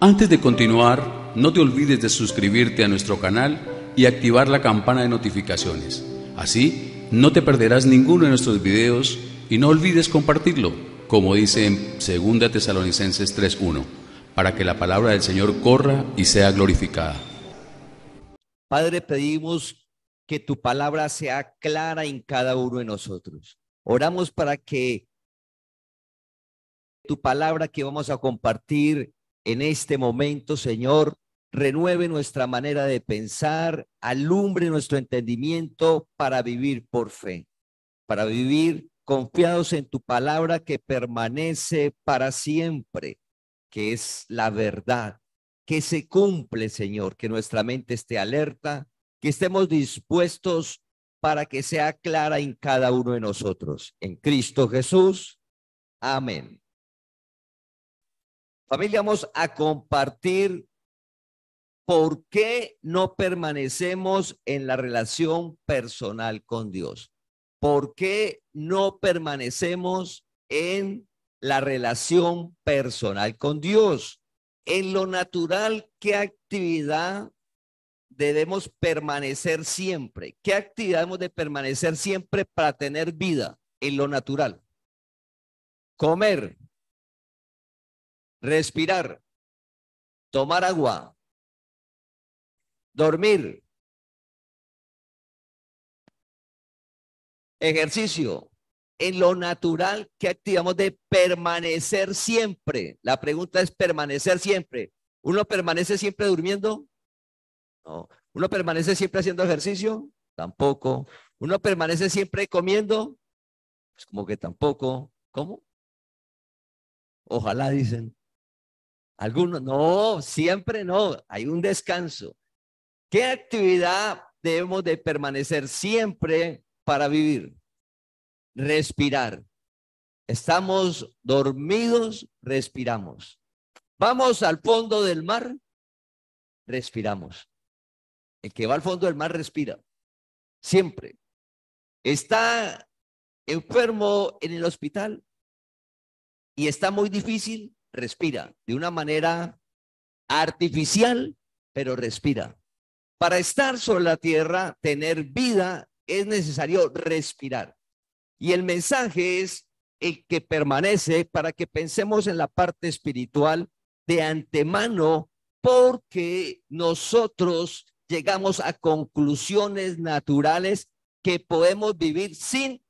Antes de continuar, no te olvides de suscribirte a nuestro canal y activar la campana de notificaciones. Así, no te perderás ninguno de nuestros videos y no olvides compartirlo, como dice en 2 Tesalonicenses 3:1, para que la palabra del Señor corra y sea glorificada. Padre, pedimos que tu palabra sea clara en cada uno de nosotros. Oramos para que tu palabra que vamos a compartir en este momento, Señor, renueve nuestra manera de pensar, alumbre nuestro entendimiento para vivir por fe, para vivir confiados en tu palabra que permanece para siempre, que es la verdad, que se cumple, Señor, que nuestra mente esté alerta, que estemos dispuestos para que sea clara en cada uno de nosotros. En Cristo Jesús. Amén. Familia, vamos a compartir por qué no permanecemos en la relación personal con Dios. ¿Por qué no permanecemos en la relación personal con Dios? En lo natural, ¿qué actividad debemos permanecer siempre? ¿Qué actividad debemos de permanecer siempre para tener vida en lo natural? Comer, respirar, tomar agua, dormir, ejercicio. En lo natural, ¿qué activamos de permanecer siempre? La pregunta es permanecer siempre. ¿Uno permanece siempre durmiendo? No. ¿Uno permanece siempre haciendo ejercicio? Tampoco. ¿Uno permanece siempre comiendo? Pues como que tampoco. ¿Cómo? Ojalá, dicen. Algunos, no, siempre no. Hay un descanso. ¿Qué actividad debemos de permanecer siempre para vivir? Respirar. Estamos dormidos, respiramos. Vamos al fondo del mar, respiramos. El que va al fondo del mar respira. Siempre. Está enfermo en el hospital y está muy difícil, respira. De una manera artificial, pero respira. Para estar sobre la tierra, tener vida, es necesario respirar. Y el mensaje es el que permanece para que pensemos en la parte espiritual de antemano, porque nosotros llegamos a conclusiones naturales que podemos vivir sin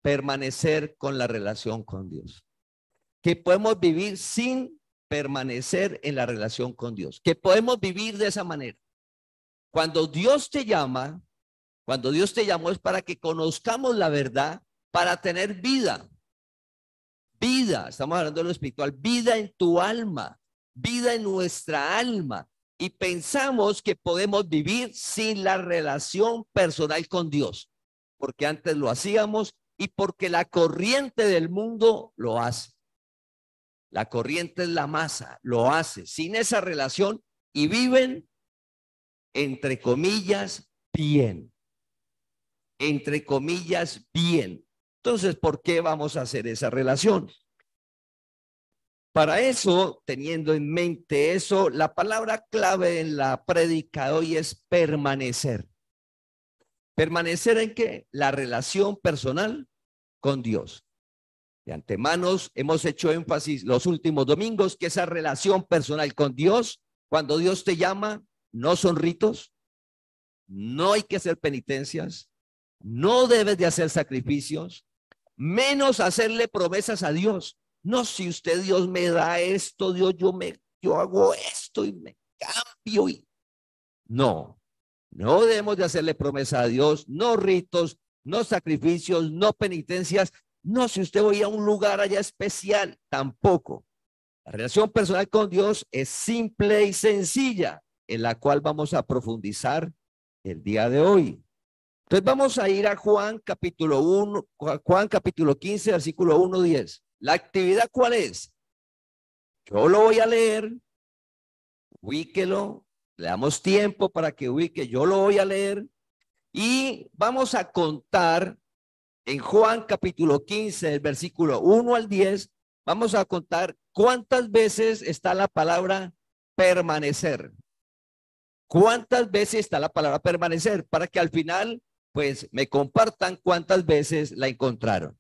permanecer con la relación con Dios, que podemos vivir sin permanecer en la relación con Dios, que podemos vivir de esa manera. Cuando Dios te llama, cuando Dios te llamó es para que conozcamos la verdad, para tener vida. Vida, estamos hablando de lo espiritual, vida en tu alma, vida en nuestra alma. Y pensamos que podemos vivir sin la relación personal con Dios, porque antes lo hacíamos y porque la corriente del mundo lo hace. La corriente es la masa, lo hace sin esa relación y viven, entre comillas, bien. Entre comillas, bien. Entonces, ¿por qué vamos a hacer esa relación? Para eso, teniendo en mente eso, la palabra clave en la prédica de hoy es permanecer. ¿Permanecer en qué? La relación personal con Dios. De antemano hemos hecho énfasis los últimos domingos que esa relación personal con Dios, cuando Dios te llama, no son ritos, no hay que hacer penitencias, no debes de hacer sacrificios, menos hacerle promesas a Dios. No, si usted Dios me da esto, Dios yo hago esto y me cambio y no debemos de hacerle promesa a Dios, no ritos, no sacrificios, no penitencias, no si usted voy a un lugar allá especial, tampoco. La relación personal con Dios es simple y sencilla, en la cual vamos a profundizar el día de hoy. Entonces vamos a ir a Juan capítulo 1, Juan capítulo 15, versículo 1-10. ¿La actividad cuál es? Yo lo voy a leer, ubíquelo, le damos tiempo para que ubique, yo lo voy a leer y vamos a contar en Juan capítulo 15, el versículo 1-10, vamos a contar ¿cuántas veces está la palabra permanecer? ¿Cuántas veces está la palabra permanecer? Para que al final, pues, me compartan cuántas veces la encontraron.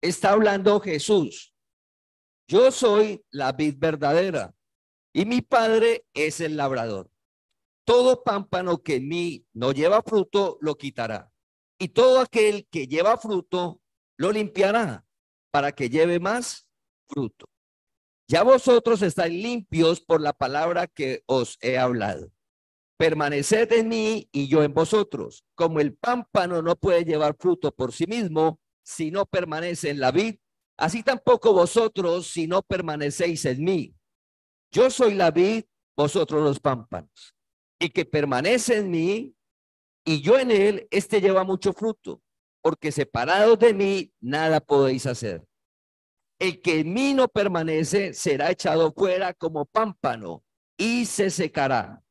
Está hablando Jesús. Yo soy la vid verdadera y mi Padre es el labrador. Todo pámpano que en mí no lleva fruto, lo quitará. Y todo aquel que lleva fruto, lo limpiará para que lleve más fruto. Ya vosotros estáis limpios por la palabra que os he hablado. Permaneced en mí y yo en vosotros. Como el pámpano no puede llevar fruto por sí mismo si no permanece en la vid, así tampoco vosotros si no permanecéis en mí. Yo soy la vid, vosotros los pámpanos. Y que permanece en mí y yo en él, este lleva mucho fruto, porque separados de mí nada podéis hacer. El que en mí no permanece será echado fuera como pámpano y se secará.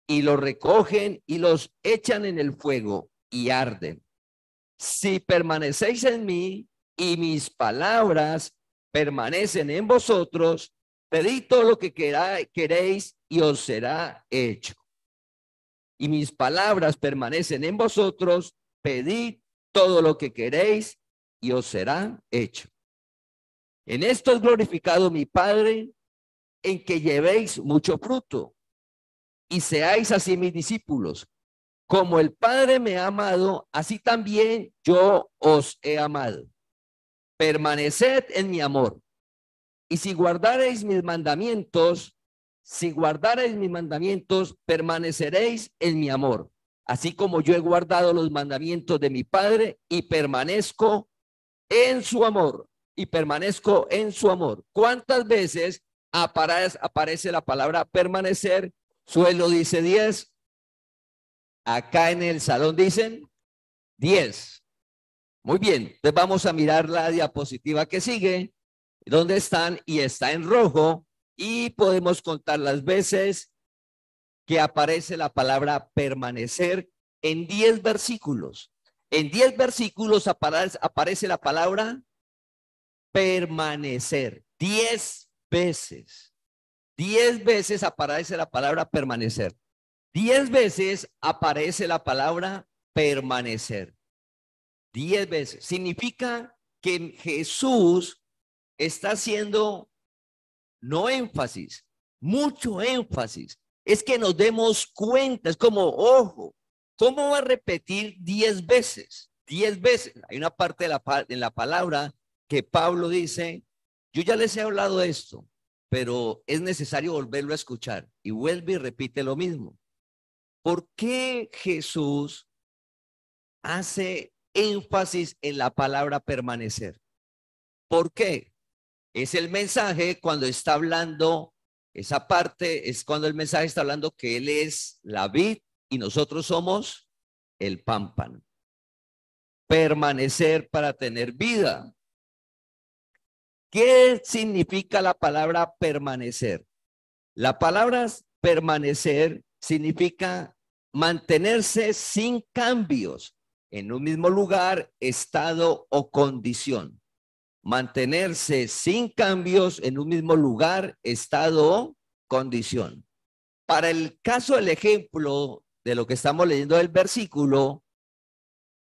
Y los recogen y los echan en el fuego y arden. Si permanecéis en mí y mis palabras permanecen en vosotros, pedid todo lo que queréis y os será hecho. Y mis palabras permanecen en vosotros, pedid todo lo que queréis y os será hecho. En esto es glorificado mi Padre, en que llevéis mucho fruto y seáis así mis discípulos. Como el Padre me ha amado, así también yo os he amado. Permaneced en mi amor. Y si guardareis mis mandamientos, permaneceréis en mi amor. Así como yo he guardado los mandamientos de mi Padre y permanezco en su amor. Y permanezco en su amor. ¿Cuántas veces aparece la palabra permanecer? Suelo dice 10. Acá en el salón dicen 10. Muy bien, entonces vamos a mirar la diapositiva que sigue, donde están y está en rojo y podemos contar las veces que aparece la palabra permanecer en 10 versículos. En 10 versículos aparece la palabra permanecer 10 veces. 10 veces aparece la palabra permanecer. 10 veces aparece la palabra permanecer. 10 veces. Significa que Jesús está haciendo no énfasis, mucho énfasis. Es que nos demos cuenta, es como, ojo, ¿cómo va a repetir 10 veces? 10 veces. Hay una parte en la palabra que Pablo dice, yo ya les he hablado de esto, pero es necesario volverlo a escuchar. Y vuelve y repite lo mismo. ¿Por qué Jesús hace énfasis en la palabra permanecer? ¿Por qué? Es el mensaje cuando está hablando, esa parte es cuando el mensaje está hablando que Él es la vid y nosotros somos el pámpano. Permanecer para tener vida. ¿Qué significa la palabra permanecer? La palabra permanecer significa mantenerse sin cambios en un mismo lugar, estado o condición. Mantenerse sin cambios en un mismo lugar, estado o condición. Para el caso del ejemplo de lo que estamos leyendo del versículo,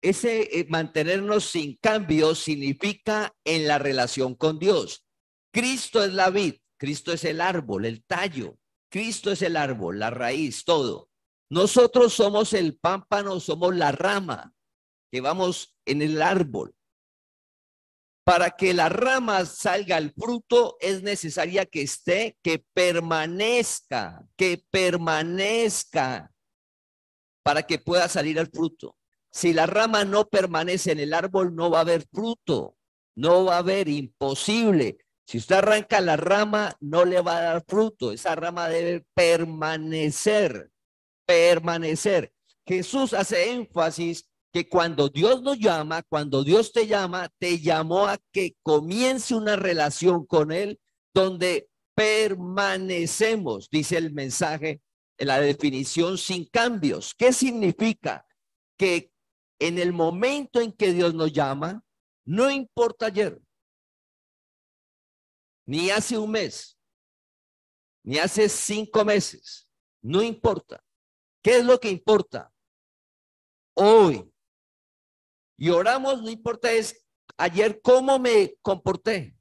ese mantenernos sin cambios significa en la relación con Dios. Cristo es la vid, Cristo es el árbol, el tallo. Cristo es el árbol, la raíz, todo. Nosotros somos el pámpano, somos la rama que vamos en el árbol. Para que la rama salga al fruto es necesaria que esté, que permanezca, para que pueda salir al fruto. Si la rama no permanece en el árbol, no va a haber fruto, no va a haber, imposible. Si usted arranca la rama, no le va a dar fruto. Esa rama debe permanecer, permanecer. Jesús hace énfasis que cuando Dios nos llama, cuando Dios te llama, te llamó a que comience una relación con Él donde permanecemos, dice el mensaje, en la definición sin cambios. ¿Qué significa? Que en el momento en que Dios nos llama, no importa ayer, ni hace un mes, ni hace 5 meses. No importa. ¿Qué es lo que importa? Hoy. Y oramos, no importa es ayer cómo me comporté.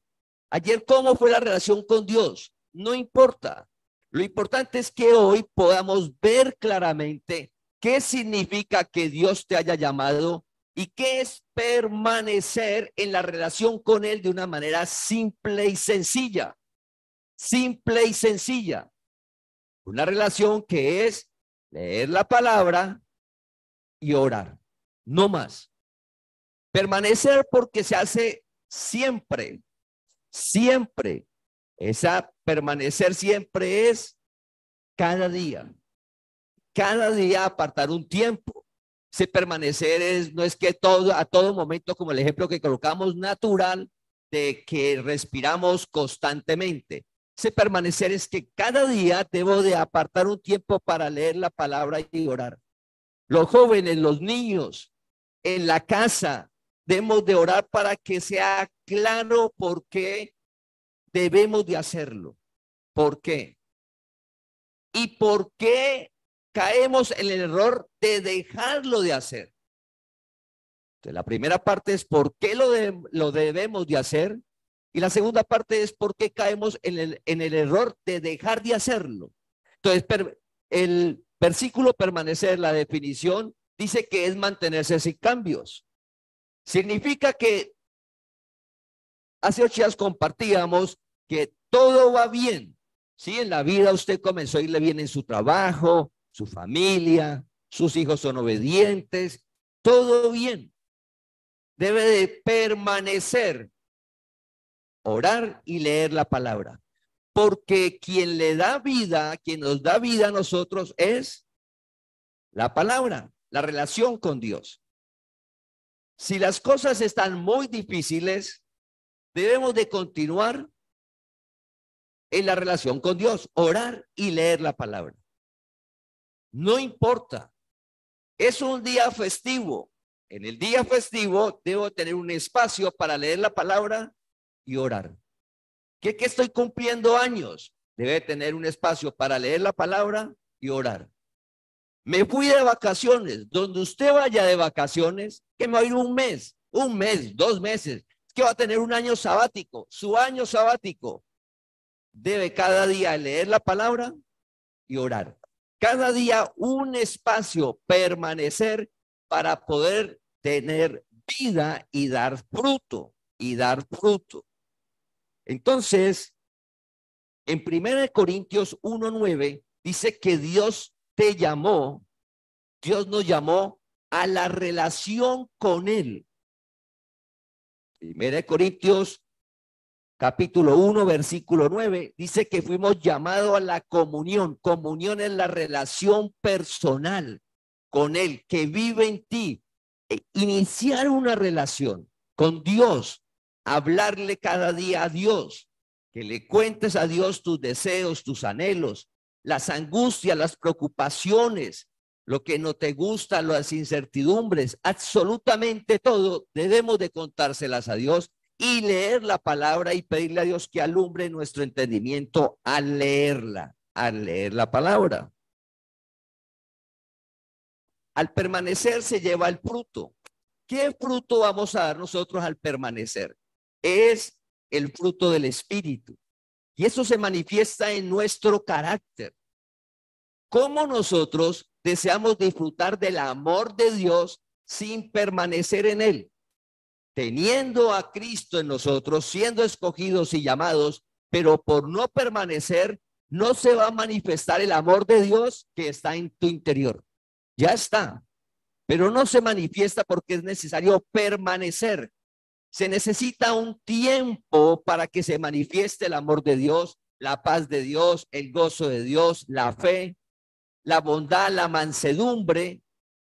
Ayer cómo fue la relación con Dios. No importa. Lo importante es que hoy podamos ver claramente qué significa que Dios te haya llamado y qué es permanecer en la relación con Él de una manera simple y sencilla. Simple y sencilla. Una relación que es leer la palabra y orar. No más. Permanecer porque se hace siempre. Siempre. Esa permanecer siempre es cada día. Cada día apartar un tiempo. Ese permanecer no es que a todo momento, como el ejemplo que colocamos, natural, de que respiramos constantemente. Ese permanecer es que cada día debo de apartar un tiempo para leer la palabra y orar. Los jóvenes, los niños, en la casa, debemos de orar para que sea claro por qué debemos de hacerlo. ¿Por qué? ¿Y por qué caemos en el error de dejarlo de hacer? Entonces, la primera parte es por qué lo debemos de hacer. Y la segunda parte es por qué caemos en el error de dejar de hacerlo. Entonces, el versículo permanecer, la definición, dice que es mantenerse sin cambios. Significa que hace 8 días compartíamos que todo va bien. Sí, en la vida usted comenzó a irle bien en su trabajo, su familia, sus hijos son obedientes, todo bien. Debe de permanecer, orar y leer la palabra. Porque quien le da vida, quien nos da vida a nosotros es la palabra, la relación con Dios. Si las cosas están muy difíciles, debemos de continuar en la relación con Dios, orar y leer la palabra. No importa, es un día festivo. En el día festivo debo tener un espacio para leer la palabra y orar. ¿Qué estoy cumpliendo años? Debe tener un espacio para leer la palabra y orar. Me fui de vacaciones. Donde usted vaya de vacaciones, que me va a ir un mes, 2 meses. Es que va a tener un año sabático. Su año sabático. Debe cada día leer la palabra y orar. Cada día un espacio, permanecer para poder tener vida y dar fruto. Entonces, en 1 Corintios 1:9 dice que Dios nos llamó a la relación con Él. 1 Corintios capítulo 1, versículo 9, dice que fuimos llamados a la comunión. Comunión es la relación personal con Él, que vive en ti. Iniciar una relación con Dios, hablarle cada día a Dios, que le cuentes a Dios tus deseos, tus anhelos, las angustias, las preocupaciones, lo que no te gusta, las incertidumbres, absolutamente todo debemos de contárselas a Dios y leer la palabra y pedirle a Dios que alumbre nuestro entendimiento al leer la palabra. Al permanecer se lleva el fruto. ¿Qué fruto vamos a dar nosotros al permanecer? Es el fruto del Espíritu. Y eso se manifiesta en nuestro carácter. ¿Cómo nosotros deseamos disfrutar del amor de Dios sin permanecer en Él? Teniendo a Cristo en nosotros, siendo escogidos y llamados, pero por no permanecer, no se va a manifestar el amor de Dios que está en tu interior. Ya está, pero no se manifiesta porque es necesario permanecer. Se necesita un tiempo para que se manifieste el amor de Dios, la paz de Dios, el gozo de Dios, la fe, la bondad, la mansedumbre,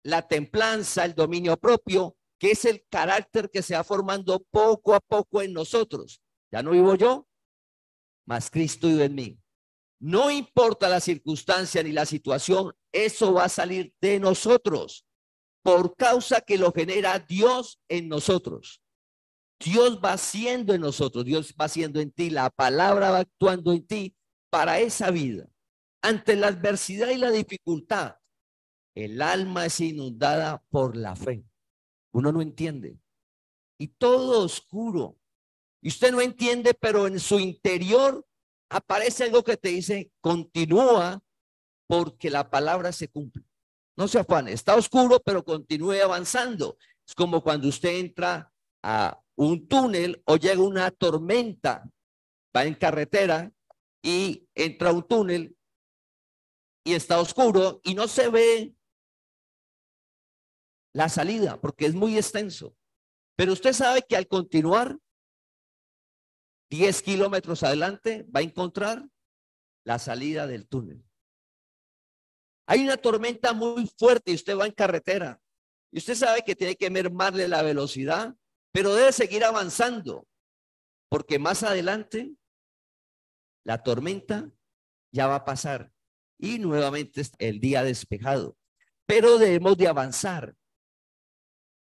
la templanza, el dominio propio, que es el carácter que se va formando poco a poco en nosotros. Ya no vivo yo, mas Cristo vive en mí. No importa la circunstancia ni la situación, eso va a salir de nosotros por causa que lo genera Dios en nosotros. Dios va haciendo en nosotros, Dios va haciendo en ti, la palabra va actuando en ti para esa vida. Ante la adversidad y la dificultad, el alma es inundada por la fe. Uno no entiende. Y todo oscuro. Y usted no entiende, pero en su interior aparece algo que te dice, continúa porque la palabra se cumple. No se afane, está oscuro, pero continúe avanzando. Es como cuando usted entra a un túnel o llega una tormenta, va en carretera y entra a un túnel y está oscuro y no se ve la salida porque es muy extenso. Pero usted sabe que al continuar 10 kilómetros adelante va a encontrar la salida del túnel. Hay una tormenta muy fuerte y usted va en carretera y usted sabe que tiene que mermarle la velocidad, pero debe seguir avanzando porque más adelante la tormenta ya va a pasar y nuevamente es el día despejado, pero debemos de avanzar.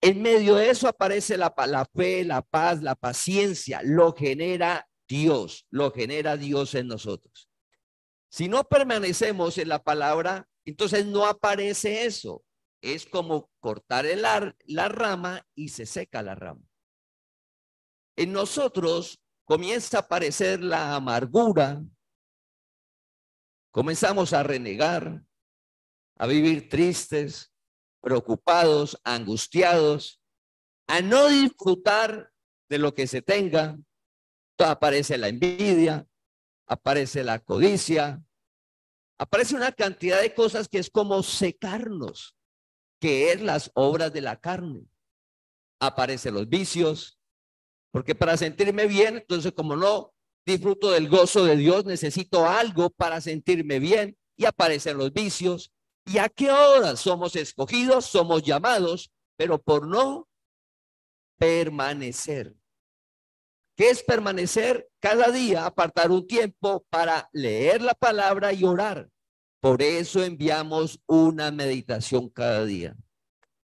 En medio de eso aparece la fe, la paz, la paciencia, lo genera Dios en nosotros. Si no permanecemos en la palabra, entonces no aparece eso. Es como cortar la rama y se seca la rama. En nosotros comienza a aparecer la amargura, comenzamos a renegar, a vivir tristes, preocupados, angustiados, a no disfrutar de lo que se tenga. Entonces aparece la envidia, aparece la codicia, aparece una cantidad de cosas que es como secarnos, que es las obras de la carne. Aparecen los vicios, porque para sentirme bien, entonces como no disfruto del gozo de Dios, necesito algo para sentirme bien y aparecen los vicios. ¿Y a qué hora somos escogidos? Somos llamados, pero por no permanecer. ¿Qué es permanecer? Cada día apartar un tiempo para leer la palabra y orar. Por eso enviamos una meditación cada día.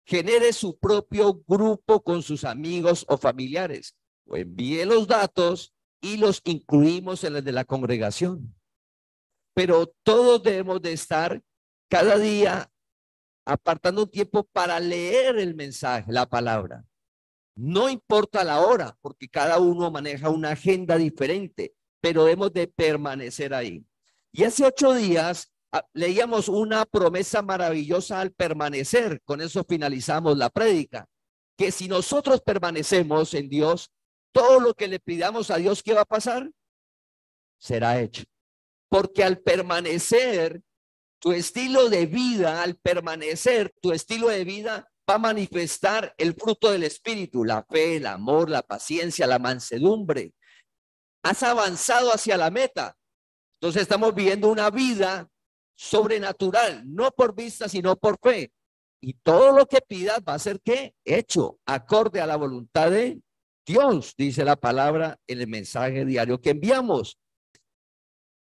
Genere su propio grupo con sus amigos o familiares. O envíe los datos y los incluimos en el de la congregación. Pero todos debemos de estar cada día apartando un tiempo para leer el mensaje, la palabra. No importa la hora, porque cada uno maneja una agenda diferente, pero debemos de permanecer ahí. Y hace 8 días leíamos una promesa maravillosa al permanecer. Con eso finalizamos la prédica. Que si nosotros permanecemos en Dios, todo lo que le pidamos a Dios, ¿qué va a pasar? Será hecho. Porque al permanecer, tu estilo de vida, al permanecer, tu estilo de vida va a manifestar el fruto del Espíritu, la fe, el amor, la paciencia, la mansedumbre. Has avanzado hacia la meta. Entonces estamos viviendo una vida sobrenatural, no por vista, sino por fe. Y todo lo que pidas va a ser ¿qué? Hecho, acorde a la voluntad de Dios, dice la palabra en el mensaje diario que enviamos.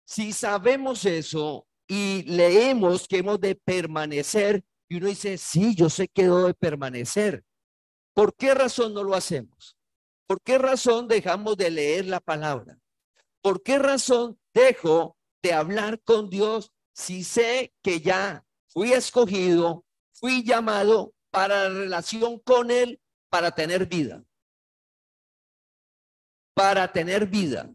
Si sabemos eso y leemos que hemos de permanecer, y uno dice, sí, yo sé que debo de permanecer. ¿Por qué razón no lo hacemos? ¿Por qué razón dejamos de leer la palabra? ¿Por qué razón dejo de hablar con Dios si sé que ya fui escogido, fui llamado para la relación con Él, para tener vida? Para tener vida.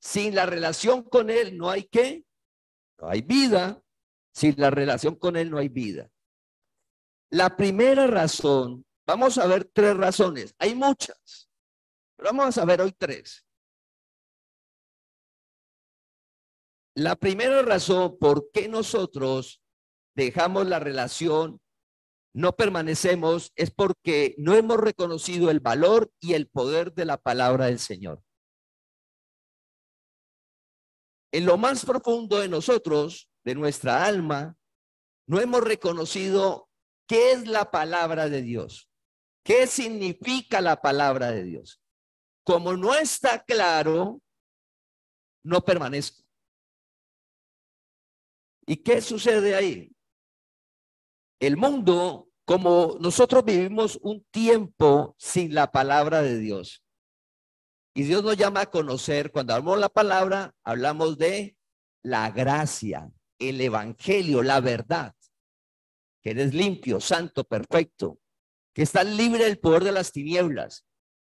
Sin la relación con Él no hay ¿qué? No hay vida. Sin la relación con Él no hay vida. La primera razón, vamos a ver 3 razones. Hay muchas, pero vamos a ver hoy 3. La primera razón por qué nosotros dejamos la relación, no permanecemos, es porque no hemos reconocido el valor y el poder de la palabra del Señor. En lo más profundo de nosotros, de nuestra alma, no hemos reconocido qué es la palabra de Dios, qué significa la palabra de Dios. Como no está claro, no permanezco. ¿Y qué sucede ahí? El mundo, como nosotros vivimos un tiempo sin la palabra de Dios, y Dios nos llama a conocer, cuando hablamos la palabra, hablamos de la gracia, el evangelio, la verdad, que eres limpio, santo, perfecto, que estás libre del poder de las tinieblas.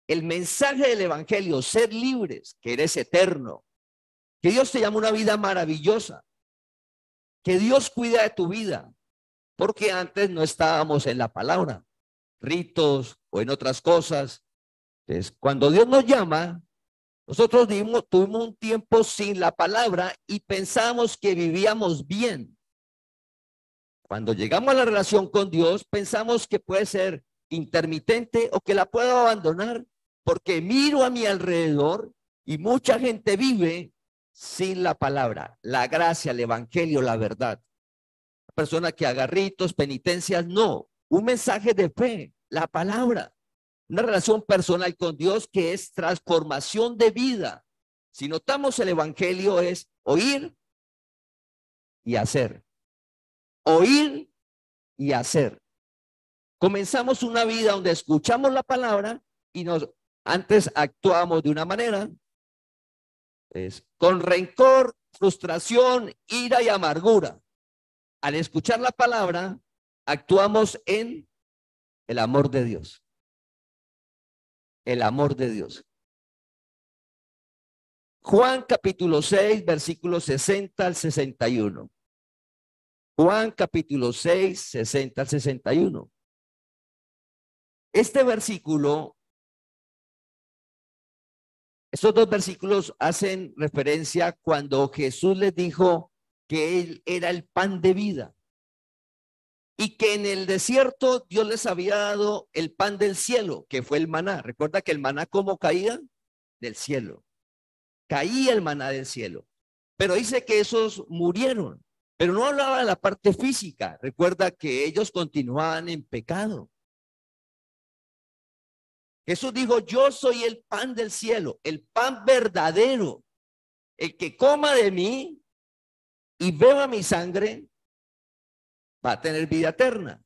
El mensaje del evangelio, ser libres, que eres eterno, que Dios te llama una vida maravillosa, que Dios cuida de tu vida, porque antes no estábamos en la palabra, ritos o en otras cosas. Entonces, cuando Dios nos llama, nosotros tuvimos un tiempo sin la palabra y pensábamos que vivíamos bien. Cuando llegamos a la relación con Dios, pensamos que puede ser intermitente o que la puedo abandonar porque miro a mi alrededor y mucha gente vive sin la palabra, la gracia, el evangelio, la verdad. La persona que haga ritos, penitencias, no. Un mensaje de fe, la palabra. Una relación personal con Dios que es transformación de vida. Si notamos el evangelio es oír y hacer. Oír y hacer. Comenzamos una vida donde escuchamos la palabra y antes actuamos de una manera, con rencor, frustración, ira y amargura. Al escuchar la palabra, actuamos en el amor de Dios. El amor de Dios. Juan capítulo 6, versículos 60 al 61. Juan capítulo 6, 60 al 61. Este versículo, estos dos versículos hacen referencia cuando Jesús les dijo que Él era el pan de vida y que en el desierto Dios les había dado el pan del cielo, que fue el maná. Recuerda que el maná, ¿cómo caía? Del cielo. Caía el maná del cielo. Pero dice que esos murieron. Pero no hablaba de la parte física. Recuerda que ellos continuaban en pecado. Jesús dijo, yo soy el pan del cielo, el pan verdadero. El que coma de mí y beba mi sangre va a tener vida eterna.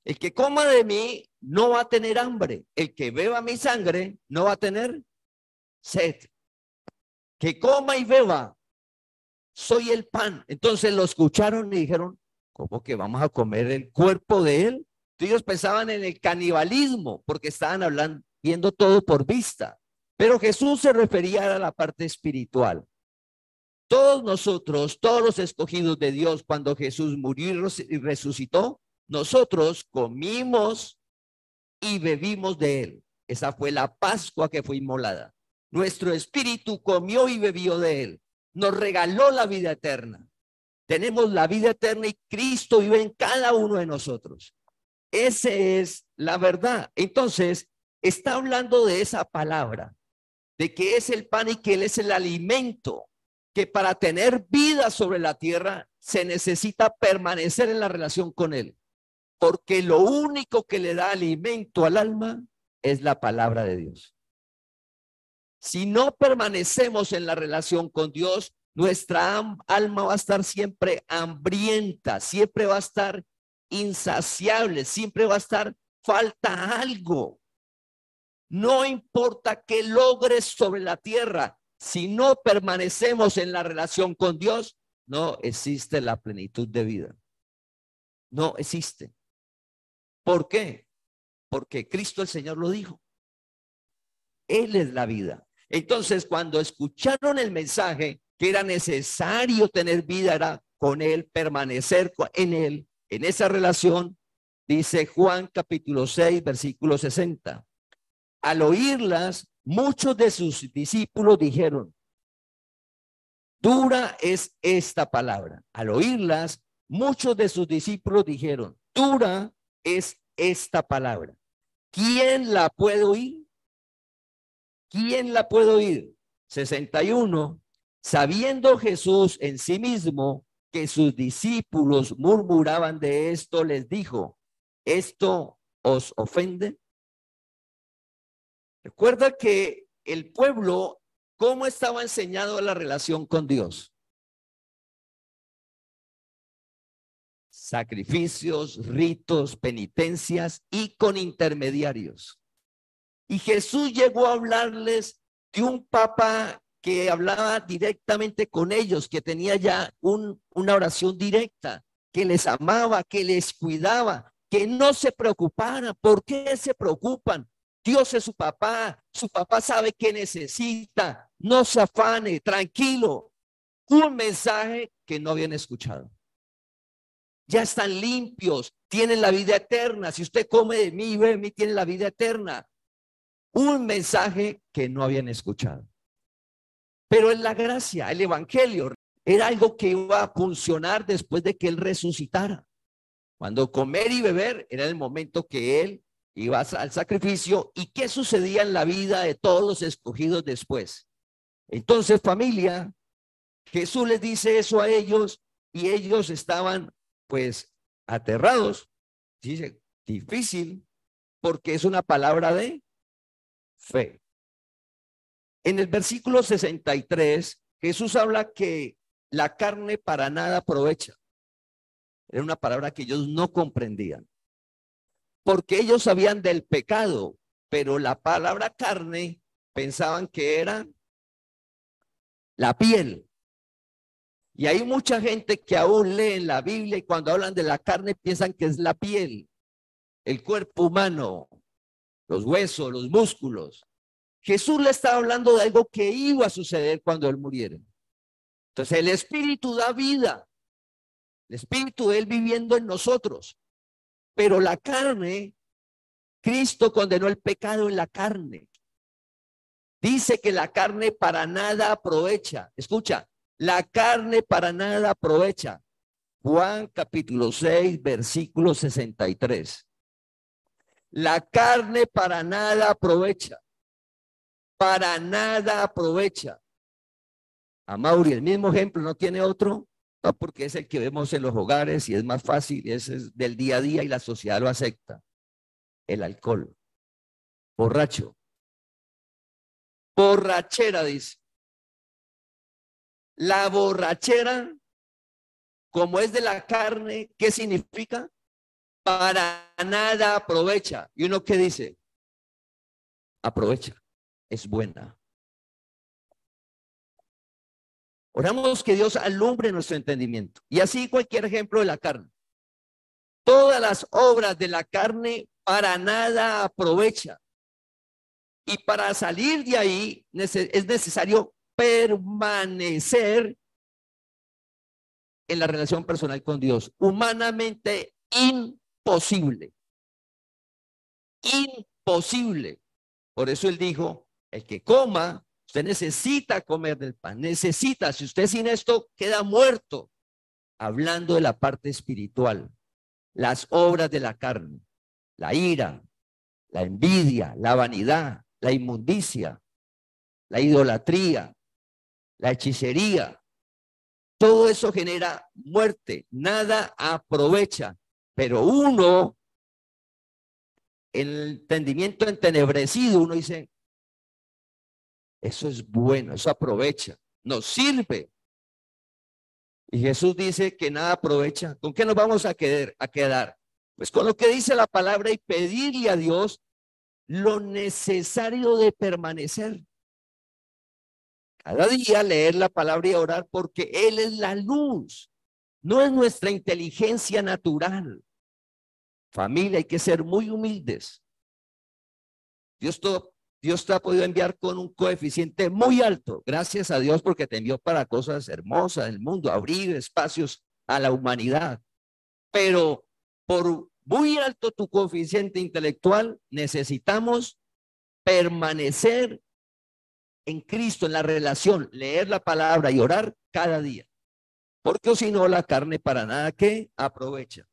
El que coma de mí no va a tener hambre. El que beba mi sangre no va a tener sed. Que coma y beba, soy el pan. Entonces lo escucharon y dijeron, ¿cómo que vamos a comer el cuerpo de él? Ellos pensaban en el canibalismo porque estaban hablando, viendo todo por vista. Pero Jesús se refería a la parte espiritual. Todos nosotros, todos los escogidos de Dios, cuando Jesús murió y resucitó, nosotros comimos y bebimos de él. Esa fue la Pascua que fue inmolada. Nuestro espíritu comió y bebió de él. Nos regaló la vida eterna. Tenemos la vida eterna y Cristo vive en cada uno de nosotros. Esa es la verdad. Entonces, está hablando de esa palabra, de que es el pan y que él es el alimento, que para tener vida sobre la tierra se necesita permanecer en la relación con él, porque lo único que le da alimento al alma es la palabra de Dios. Si no permanecemos en la relación con Dios, nuestra alma va a estar siempre hambrienta, siempre va a estar insaciable, siempre va a estar falta algo. No importa qué logres sobre la tierra, si no permanecemos en la relación con Dios, no existe la plenitud de vida. No existe. ¿Por qué? Porque Cristo el Señor lo dijo. Él es la vida. Entonces, cuando escucharon el mensaje que era necesario tener vida, era con Él, permanecer en Él, en esa relación, dice Juan capítulo 6, versículo 60. Al oírlas, muchos de sus discípulos dijeron, dura es esta palabra. Al oírlas, muchos de sus discípulos dijeron, dura es esta palabra. ¿Quién la puede oír? ¿Quién la puede oír? 61. Sabiendo Jesús en sí mismo que sus discípulos murmuraban de esto, les dijo, ¿esto os ofende? Recuerda que el pueblo, ¿cómo estaba enseñado la relación con Dios? Sacrificios, ritos, penitencias y con intermediarios. Y Jesús llegó a hablarles de un papa que hablaba directamente con ellos, que tenía ya una oración directa, que les amaba, que les cuidaba, que no se preocuparan. ¿Por qué se preocupan? Dios es su papá sabe qué necesita, no se afane, tranquilo. Un mensaje que no habían escuchado. Ya están limpios, tienen la vida eterna. Si usted come de mí y bebe de mí, tiene la vida eterna. Un mensaje que no habían escuchado. Pero en la gracia, el evangelio, era algo que iba a funcionar después de que él resucitara. Cuando comer y beber era el momento que él iba al sacrificio. ¿Y qué sucedía en la vida de todos los escogidos después? Entonces, familia, Jesús les dice eso a ellos y ellos estaban pues aterrados. Dice, difícil, porque es una palabra de fe. En el versículo 63, Jesús habla que la carne para nada aprovecha. Era una palabra que ellos no comprendían, porque ellos sabían del pecado, pero la palabra carne pensaban que era la piel. Y hay mucha gente que aún lee en la Biblia y cuando hablan de la carne piensan que es la piel, el cuerpo humano, los huesos, los músculos. Jesús le estaba hablando de algo que iba a suceder cuando él muriera. Entonces el Espíritu da vida, el Espíritu de él viviendo en nosotros, pero la carne, Cristo condenó el pecado en la carne. Dice que la carne para nada aprovecha. Escucha, la carne para nada aprovecha. Juan capítulo 6, versículo 63. La carne para nada aprovecha. Para nada aprovecha. A Mauri, el mismo ejemplo, ¿no tiene otro? No, porque es el que vemos en los hogares y es más fácil, es del día a día y la sociedad lo acepta. El alcohol. Borracho. Borrachera, dice. La borrachera, como es de la carne, ¿qué significa? Para nada aprovecha. ¿Y uno qué dice? Aprovecha. Es buena. Oramos que Dios alumbre nuestro entendimiento. Y así cualquier ejemplo de la carne. Todas las obras de la carne para nada aprovecha. Y para salir de ahí es necesario permanecer en la relación personal con Dios. Humanamente imposible. Imposible. Por eso él dijo, el que coma, usted necesita comer del pan, necesita, si usted sin esto queda muerto. Hablando de la parte espiritual, las obras de la carne, la ira, la envidia, la vanidad, la inmundicia, la idolatría, la hechicería, todo eso genera muerte, nada aprovecha, pero uno, en el entendimiento entenebrecido, uno dice, eso es bueno, eso aprovecha, nos sirve. Y Jesús dice que nada aprovecha. ¿Con qué nos vamos a quedar? Pues con lo que dice la palabra y pedirle a Dios lo necesario de permanecer. Cada día leer la palabra y orar porque Él es la luz. No es nuestra inteligencia natural. Familia, hay que ser muy humildes. Dios te ha podido enviar con un coeficiente muy alto. Gracias a Dios porque te envió para cosas hermosas del mundo, abrir espacios a la humanidad. Pero por muy alto tu coeficiente intelectual, necesitamos permanecer en Cristo, en la relación, leer la palabra y orar cada día. Porque si no, la carne para nada que aprovecha.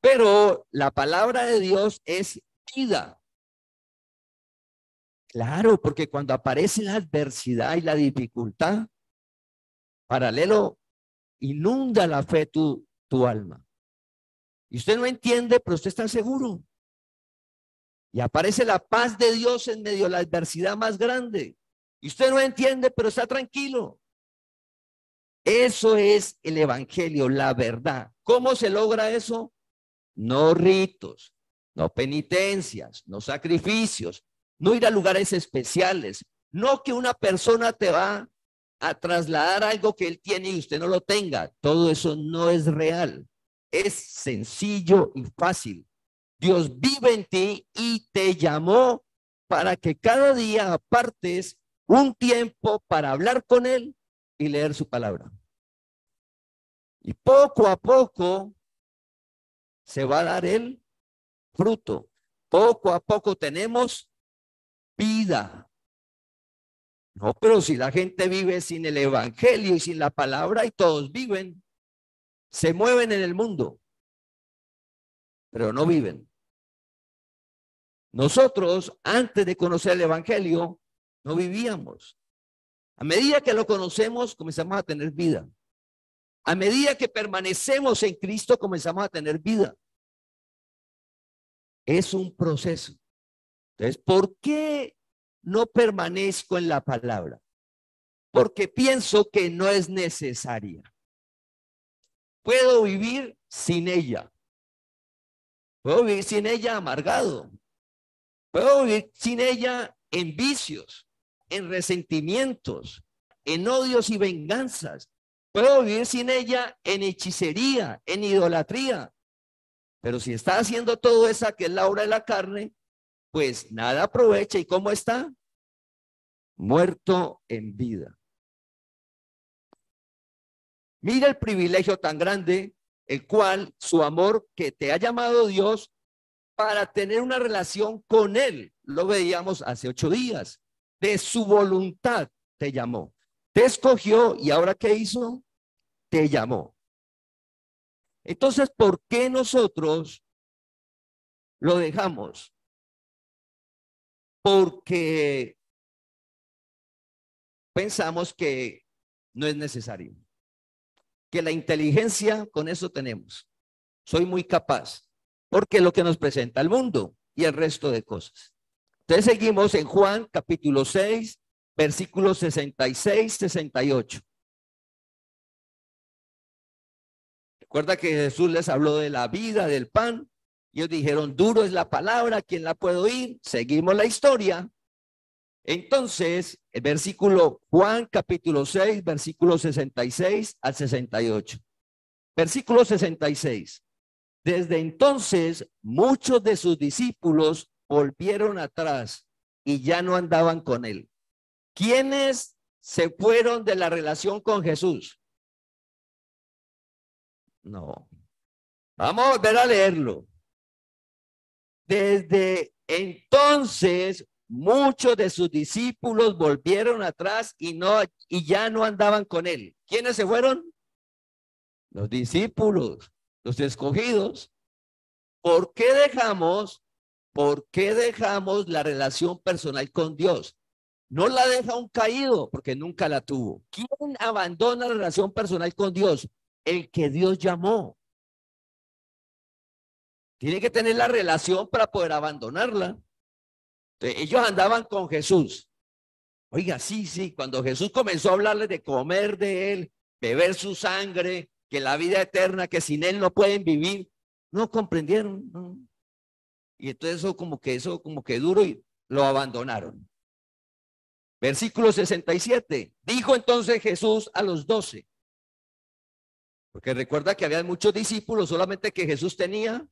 Pero la palabra de Dios es vida. Claro, porque cuando aparece la adversidad y la dificultad, paralelo, inunda la fe tu alma. Y usted no entiende, pero usted está seguro. Y aparece la paz de Dios en medio de la adversidad más grande. Y usted no entiende, pero está tranquilo. Eso es el evangelio, la verdad. ¿Cómo se logra eso? No ritos, no penitencias, no sacrificios, no ir a lugares especiales. No que una persona te va a trasladar algo que Él tiene y usted no lo tenga. Todo eso no es real. Es sencillo y fácil. Dios vive en ti y te llamó para que cada día apartes un tiempo para hablar con Él y leer su palabra. Y poco a poco se va a dar el fruto. Poco a poco tenemos vida. No, pero si la gente vive sin el evangelio y sin la palabra, y todos viven, se mueven en el mundo, pero no viven. Nosotros, antes de conocer el evangelio, no vivíamos. A medida que lo conocemos, comenzamos a tener vida. A medida que permanecemos en Cristo, comenzamos a tener vida. Es un proceso. Entonces, ¿por qué no permanezco en la palabra? Porque pienso que no es necesaria. Puedo vivir sin ella. Puedo vivir sin ella amargado. Puedo vivir sin ella en vicios, en resentimientos, en odios y venganzas. Puedo vivir sin ella en hechicería, en idolatría. Pero si está haciendo todo eso que es la obra de la carne, pues nada aprovecha. ¿Y cómo está? Muerto en vida. Mira el privilegio tan grande, el cual su amor que te ha llamado Dios para tener una relación con Él. Lo veíamos hace 8 días. De su voluntad te llamó. Te escogió y ahora ¿qué hizo? Te llamó. Entonces, ¿por qué nosotros lo dejamos? Porque pensamos que no es necesario. Que la inteligencia, con eso tenemos. Soy muy capaz. Porque es lo que nos presenta el mundo y el resto de cosas. Entonces seguimos en Juan capítulo 6, versículos 66, 68. Recuerda que Jesús les habló de la vida, del pan. Y ellos dijeron, duro es la palabra, ¿quién la puede oír? Seguimos la historia. Entonces, el versículo Juan capítulo 6, versículos 66 al 68. Versículo 66. Desde entonces, muchos de sus discípulos volvieron atrás y ya no andaban con él. ¿Quiénes se fueron de la relación con Jesús? No. Vamos a volver a leerlo. Desde entonces, muchos de sus discípulos volvieron atrás y ya no andaban con él. ¿Quiénes se fueron? Los discípulos, los escogidos. ¿Por qué dejamos la relación personal con Dios? No la deja un caído porque nunca la tuvo. ¿Quién abandona la relación personal con Dios? El que Dios llamó. Tiene que tener la relación para poder abandonarla. Entonces, ellos andaban con Jesús. Oiga, sí, cuando Jesús comenzó a hablarles de comer de él, beber su sangre, que la vida eterna, que sin él no pueden vivir, no comprendieron, ¿no? Y entonces eso como que duro y lo abandonaron. Versículo 67. Dijo entonces Jesús a los 12. Porque recuerda que había muchos discípulos, solamente que Jesús tenía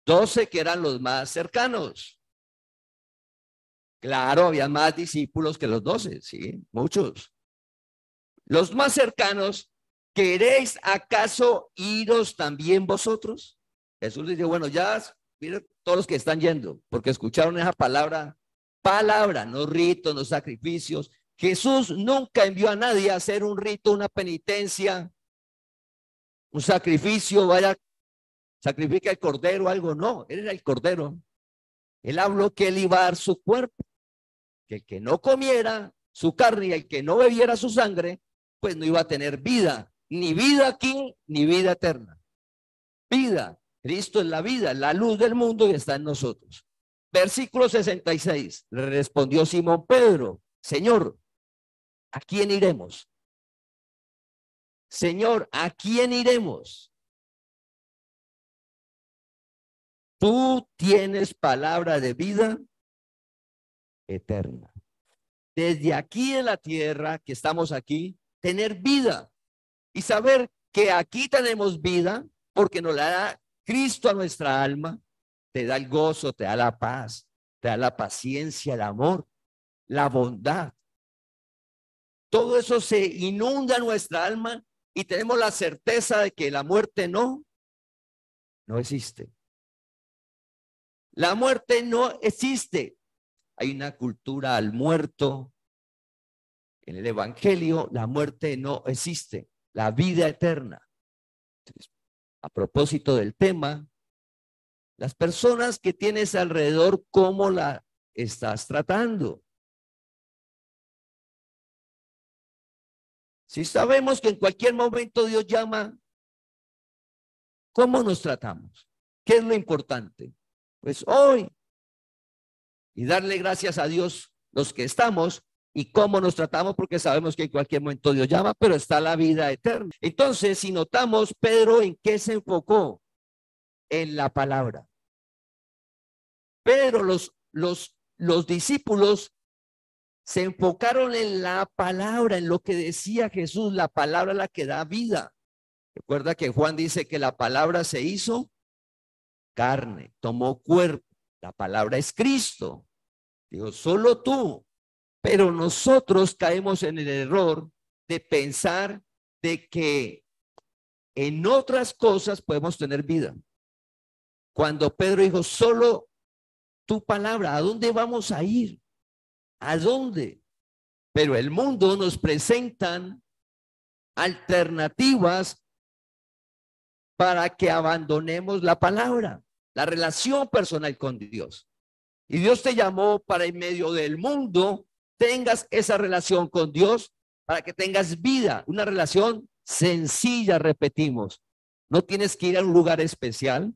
12 que eran los más cercanos. Claro, había más discípulos que los 12, sí, muchos. Los más cercanos, ¿queréis acaso iros también vosotros? Jesús les dijo, bueno, ya, miren todos los que están yendo, porque escucharon esa palabra, no ritos, no sacrificios. Jesús nunca envió a nadie a hacer un rito, una penitencia, un sacrificio, vaya, sacrifica el cordero, algo, no, él era el cordero. Él habló que él iba a dar su cuerpo, que el que no comiera su carne y el que no bebiera su sangre, pues no iba a tener vida, ni vida aquí, ni vida eterna. Vida, Cristo es la vida, la luz del mundo y está en nosotros. Versículo 66, le respondió Simón Pedro, Señor, ¿a quién iremos? Señor, ¿a quién iremos? Tú tienes palabra de vida eterna. desde aquí en la tierra, que estamos aquí, tener vida y saber que aquí tenemos vida porque nos la da Cristo a nuestra alma, te da el gozo, te da la paz, te da la paciencia, el amor, la bondad. Todo eso se inunda en nuestra alma y tenemos la certeza de que la muerte no existe. La muerte no existe. Hay una cultura al muerto. En el Evangelio, la muerte no existe. La vida eterna. Entonces, a propósito del tema, las personas que tienes alrededor, ¿cómo la estás tratando? Si sabemos que en cualquier momento Dios llama, ¿cómo nos tratamos? ¿Qué es lo importante? Pues hoy, y darle gracias a Dios los que estamos, y cómo nos tratamos, porque sabemos que en cualquier momento Dios llama, pero está la vida eterna. Entonces, si notamos, Pedro, ¿en qué se enfocó? En la palabra. Pero los discípulos se enfocaron en la palabra, en lo que decía Jesús, la palabra la que da vida. Recuerda que Juan dice que la palabra se hizo carne, tomó cuerpo. La palabra es Cristo. Digo, solo tú. Pero nosotros caemos en el error de pensar de que en otras cosas podemos tener vida. Cuando Pedro dijo, solo tu palabra, ¿a dónde vamos a ir? ¿A dónde? Pero el mundo nos presentan alternativas para que abandonemos la palabra, la relación personal con Dios. Y Dios te llamó para en medio del mundo tengas esa relación con Dios, para que tengas vida, una relación sencilla, repetimos. No tienes que ir a un lugar especial.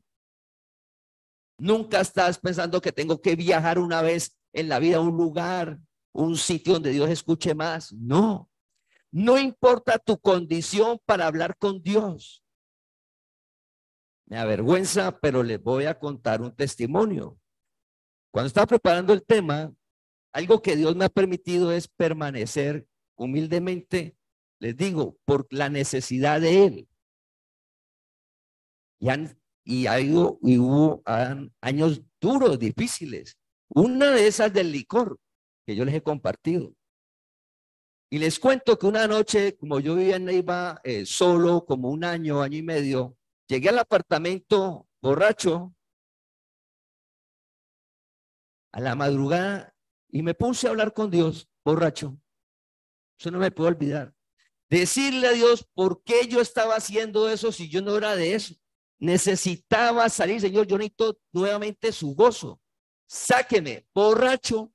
Nunca estás pensando que tengo que viajar una vez en la vida a un lugar, un sitio donde Dios escuche más. No, no importa tu condición para hablar con Dios. Me avergüenza, pero les voy a contar un testimonio. Cuando estaba preparando el tema, algo que Dios me ha permitido es permanecer humildemente, les digo, por la necesidad de Él. Y hubo años duros, difíciles. Una de esas del licor, que yo les he compartido. Y les cuento que una noche, como yo vivía en Neiva solo, como un año, año y medio, llegué al apartamento borracho a la madrugada y me puse a hablar con Dios, borracho. Eso no me puedo olvidar. Decirle a Dios por qué yo estaba haciendo eso si yo no era de eso. Necesitaba salir, Señor, yo necesito nuevamente su gozo. Sáqueme, borracho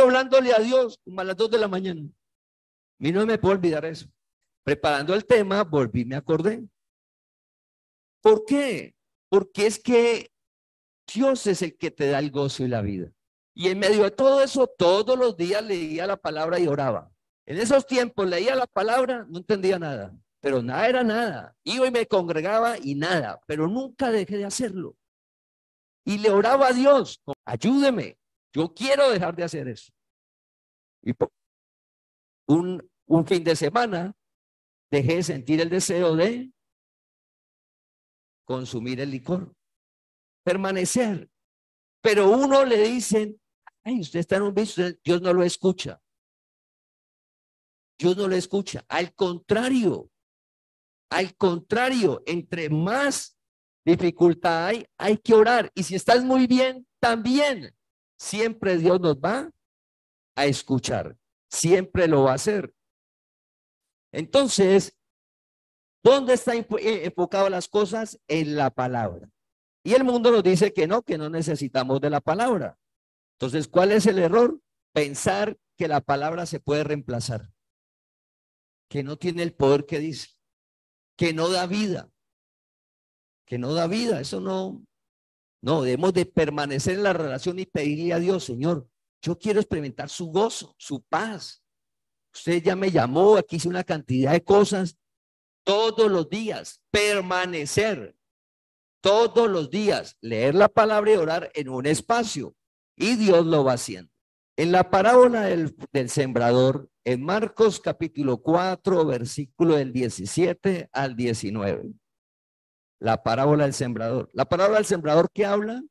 hablándole a Dios como a las 2 de la mañana. A mí no me puedo olvidar eso. Preparando el tema, volví, me acordé. ¿Por qué? Porque es que Dios es el que te da el gozo y la vida. Y en medio de todo eso, todos los días leía la palabra y oraba. En esos tiempos leía la palabra, no entendía nada, pero nada era nada. Iba y me congregaba y nada, pero nunca dejé de hacerlo. Y le oraba a Dios, ayúdeme, yo quiero dejar de hacer eso. Y un fin de semana dejé de sentir el deseo de consumir el licor, permanecer. Pero uno le dicen, ay, usted está en un vicio, Dios no lo escucha. Dios no lo escucha. Al contrario, entre más dificultad hay que orar. Y si estás muy bien, también. Siempre Dios nos va a escuchar. Siempre lo va a hacer. Entonces, ¿dónde están enfocadas las cosas? En la palabra. Y el mundo nos dice que no necesitamos de la palabra. Entonces, ¿cuál es el error? Pensar que la palabra se puede reemplazar. Que no tiene el poder que dice. Que no da vida. Que no da vida. Eso no. No, debemos de permanecer en la relación y pedirle a Dios, Señor, yo quiero experimentar su gozo, su paz. Usted ya me llamó, aquí hice una cantidad de cosas. Todos los días, permanecer. Todos los días, leer la palabra y orar en un espacio. Y Dios lo va haciendo. En la parábola del sembrador, en Marcos capítulo 4, versículo del 17 al 19. La parábola del sembrador. La parábola del sembrador que habla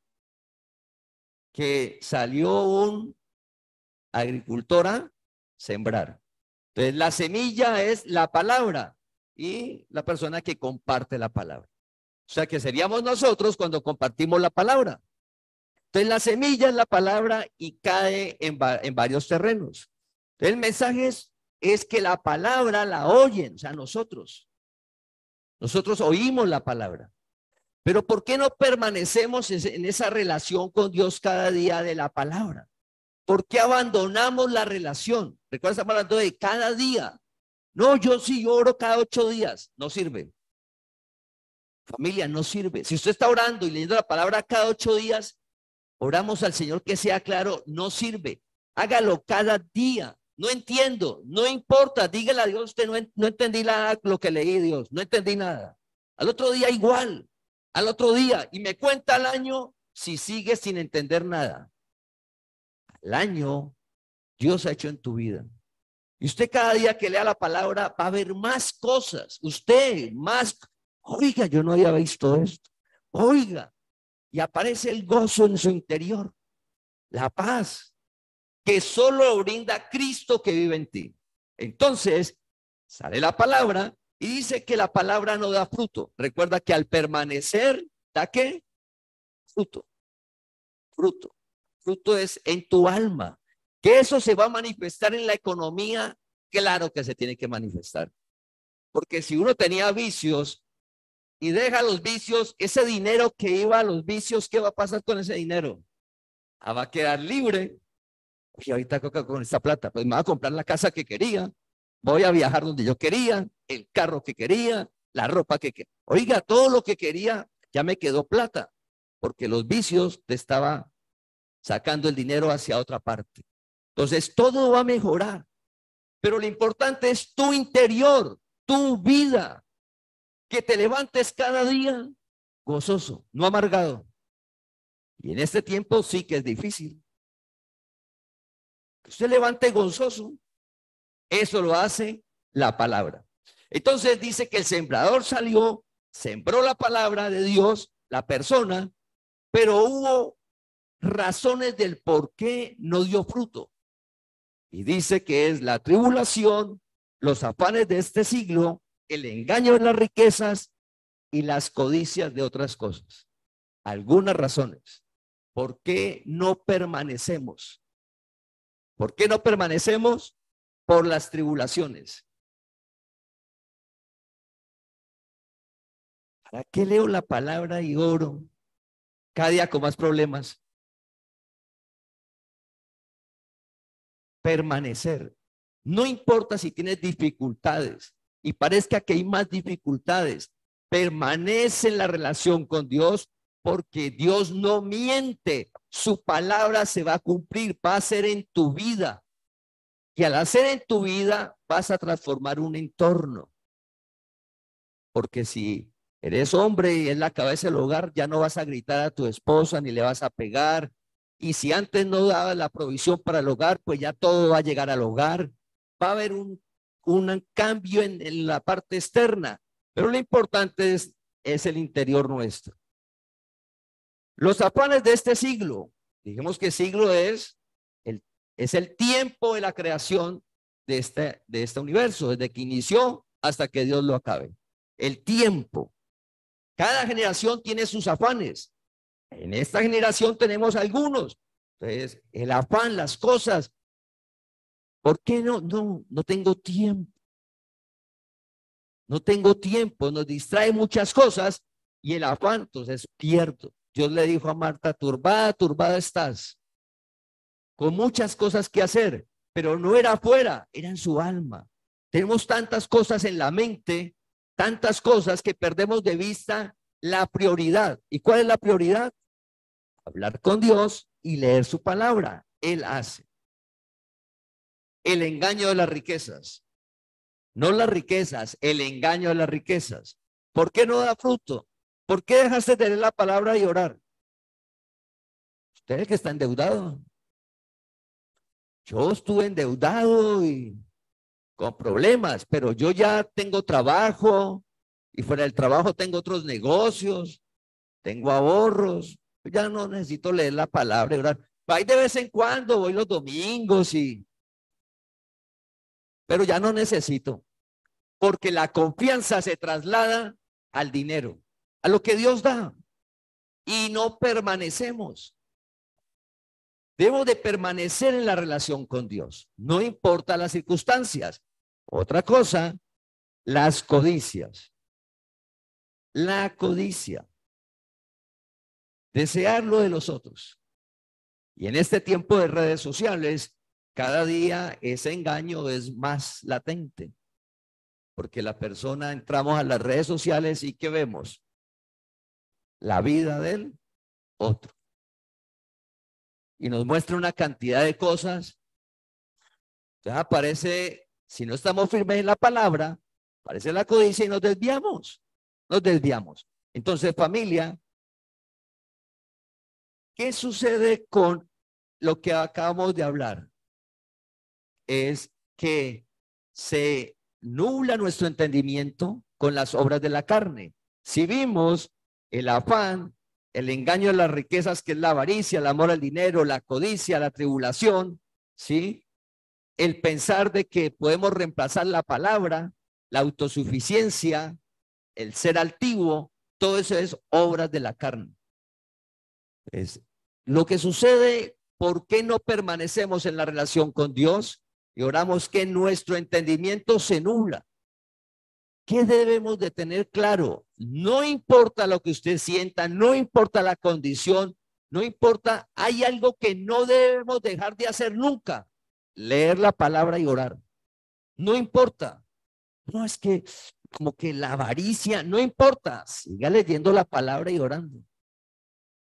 que salió un agricultor a sembrar. Entonces, la semilla es la palabra y la persona que comparte la palabra. O sea, que seríamos nosotros cuando compartimos la palabra. Entonces, la semilla es la palabra y cae en varios terrenos. Entonces, el mensaje es que la palabra la oyen, o sea, nosotros oímos la palabra. Pero ¿por qué no permanecemos en esa relación con Dios cada día de la palabra? ¿Por qué abandonamos la relación? Recuerda, estamos hablando de cada día. No, yo sí oro cada 8 días. No sirve. Familia, no sirve. Si usted está orando y leyendo la palabra cada 8 días, oramos al Señor que sea claro, no sirve. Hágalo cada día. No entiendo, no importa. Dígale a Dios, usted no entendí nada lo que leí, Dios. No entendí nada. Al otro día igual. Al otro día. Y me cuenta al año si sigue sin entender nada. Al año, Dios ha hecho en tu vida. Y usted cada día que lea la palabra va a ver más cosas. Usted más, oiga, yo no había visto esto. Oiga, y aparece el gozo en su interior, la paz, que solo brinda Cristo que vive en ti. Entonces, sale la palabra y dice que la palabra no da fruto. Recuerda que al permanecer, ¿da qué? Fruto, fruto. Fruto es en tu alma. Que eso se va a manifestar en la economía, claro que se tiene que manifestar. Porque si uno tenía vicios y deja los vicios, ese dinero que iba a los vicios, ¿qué va a pasar con ese dinero? Ah, va a quedar libre. Y ahorita con esta plata, pues me voy a comprar la casa que quería, voy a viajar donde yo quería, el carro que quería, la ropa que quería. Oiga, todo lo que quería ya me quedó plata, porque los vicios te estaba sacando el dinero hacia otra parte. Entonces, todo va a mejorar, pero lo importante es tu interior, tu vida, que te levantes cada día gozoso, no amargado. Y en este tiempo sí que es difícil. Que usted levante gozoso, eso lo hace la palabra. Entonces dice que el sembrador salió, sembró la palabra de Dios, la persona, pero hubo razones del por qué no dio fruto. Y dice que es la tribulación, los afanes de este siglo, el engaño de las riquezas y las codicias de otras cosas. Algunas razones. ¿Por qué no permanecemos? ¿Por qué no permanecemos? Por las tribulaciones. ¿Para qué leo la palabra y oro cada día con más problemas? Permanecer. No importa si tienes dificultades y parezca que hay más dificultades. Permanece en la relación con Dios porque Dios no miente. Su palabra se va a cumplir, va a ser en tu vida. Y al hacer en tu vida vas a transformar un entorno. Porque si eres hombre y es la cabeza del hogar, ya no vas a gritar a tu esposa ni le vas a pegar. Y si antes no dabas la provisión para el hogar, pues ya todo va a llegar al hogar. Va a haber un cambio en la parte externa, pero lo importante es el interior nuestro. Los afanes de este siglo, dijimos que siglo es el tiempo de la creación de este universo, desde que inició hasta que Dios lo acabe. El tiempo. Cada generación tiene sus afanes. En esta generación tenemos algunos. Entonces, el afán, las cosas. ¿Por qué no? No tengo tiempo. No tengo tiempo. Nos distrae muchas cosas y el afán, entonces pierdo. Dios le dijo a Marta, turbada, turbada estás. Con muchas cosas que hacer, pero no era afuera, era en su alma. Tenemos tantas cosas en la mente, tantas cosas que perdemos de vista la prioridad. ¿Y cuál es la prioridad? Hablar con Dios y leer su palabra. Él hace. El engaño de las riquezas. No las riquezas, el engaño de las riquezas. ¿Por qué no da fruto? ¿Por qué dejaste de leer la palabra y orar? Usted es el que está endeudado. Yo estuve endeudado y con problemas, pero yo ya tengo trabajo y fuera del trabajo tengo otros negocios, tengo ahorros, ya no necesito leer la palabra y orar. Ahí de vez en cuando voy los domingos pero ya no necesito, porque la confianza se traslada al dinero, a lo que Dios da, y no permanecemos. Debo de permanecer en la relación con Dios, no importa las circunstancias. Otra cosa, las codicias. La codicia, desear lo de los otros. Y en este tiempo de redes sociales, cada día ese engaño es más latente, porque la persona entramos a las redes sociales y ¿qué vemos? La vida del otro. Y nos muestra una cantidad de cosas. Entonces aparece, si no estamos firmes en la palabra, aparece la codicia y nos desviamos. Nos desviamos. Entonces, familia, ¿qué sucede con lo que acabamos de hablar? Es que se nubla nuestro entendimiento con las obras de la carne. Si vimos el afán, el engaño de las riquezas, que es la avaricia, el amor al dinero, la codicia, la tribulación, ¿sí? El pensar de que podemos reemplazar la palabra, la autosuficiencia, el ser altivo, todo eso es obras de la carne. Es lo que sucede. ¿Por qué no permanecemos en la relación con Dios? Y oramos que nuestro entendimiento se nubla. ¿Qué debemos de tener claro? No importa lo que usted sienta, no importa la condición, no importa, hay algo que no debemos dejar de hacer nunca: leer la palabra y orar. No importa. No, es que como que la avaricia, no importa, siga leyendo la palabra y orando.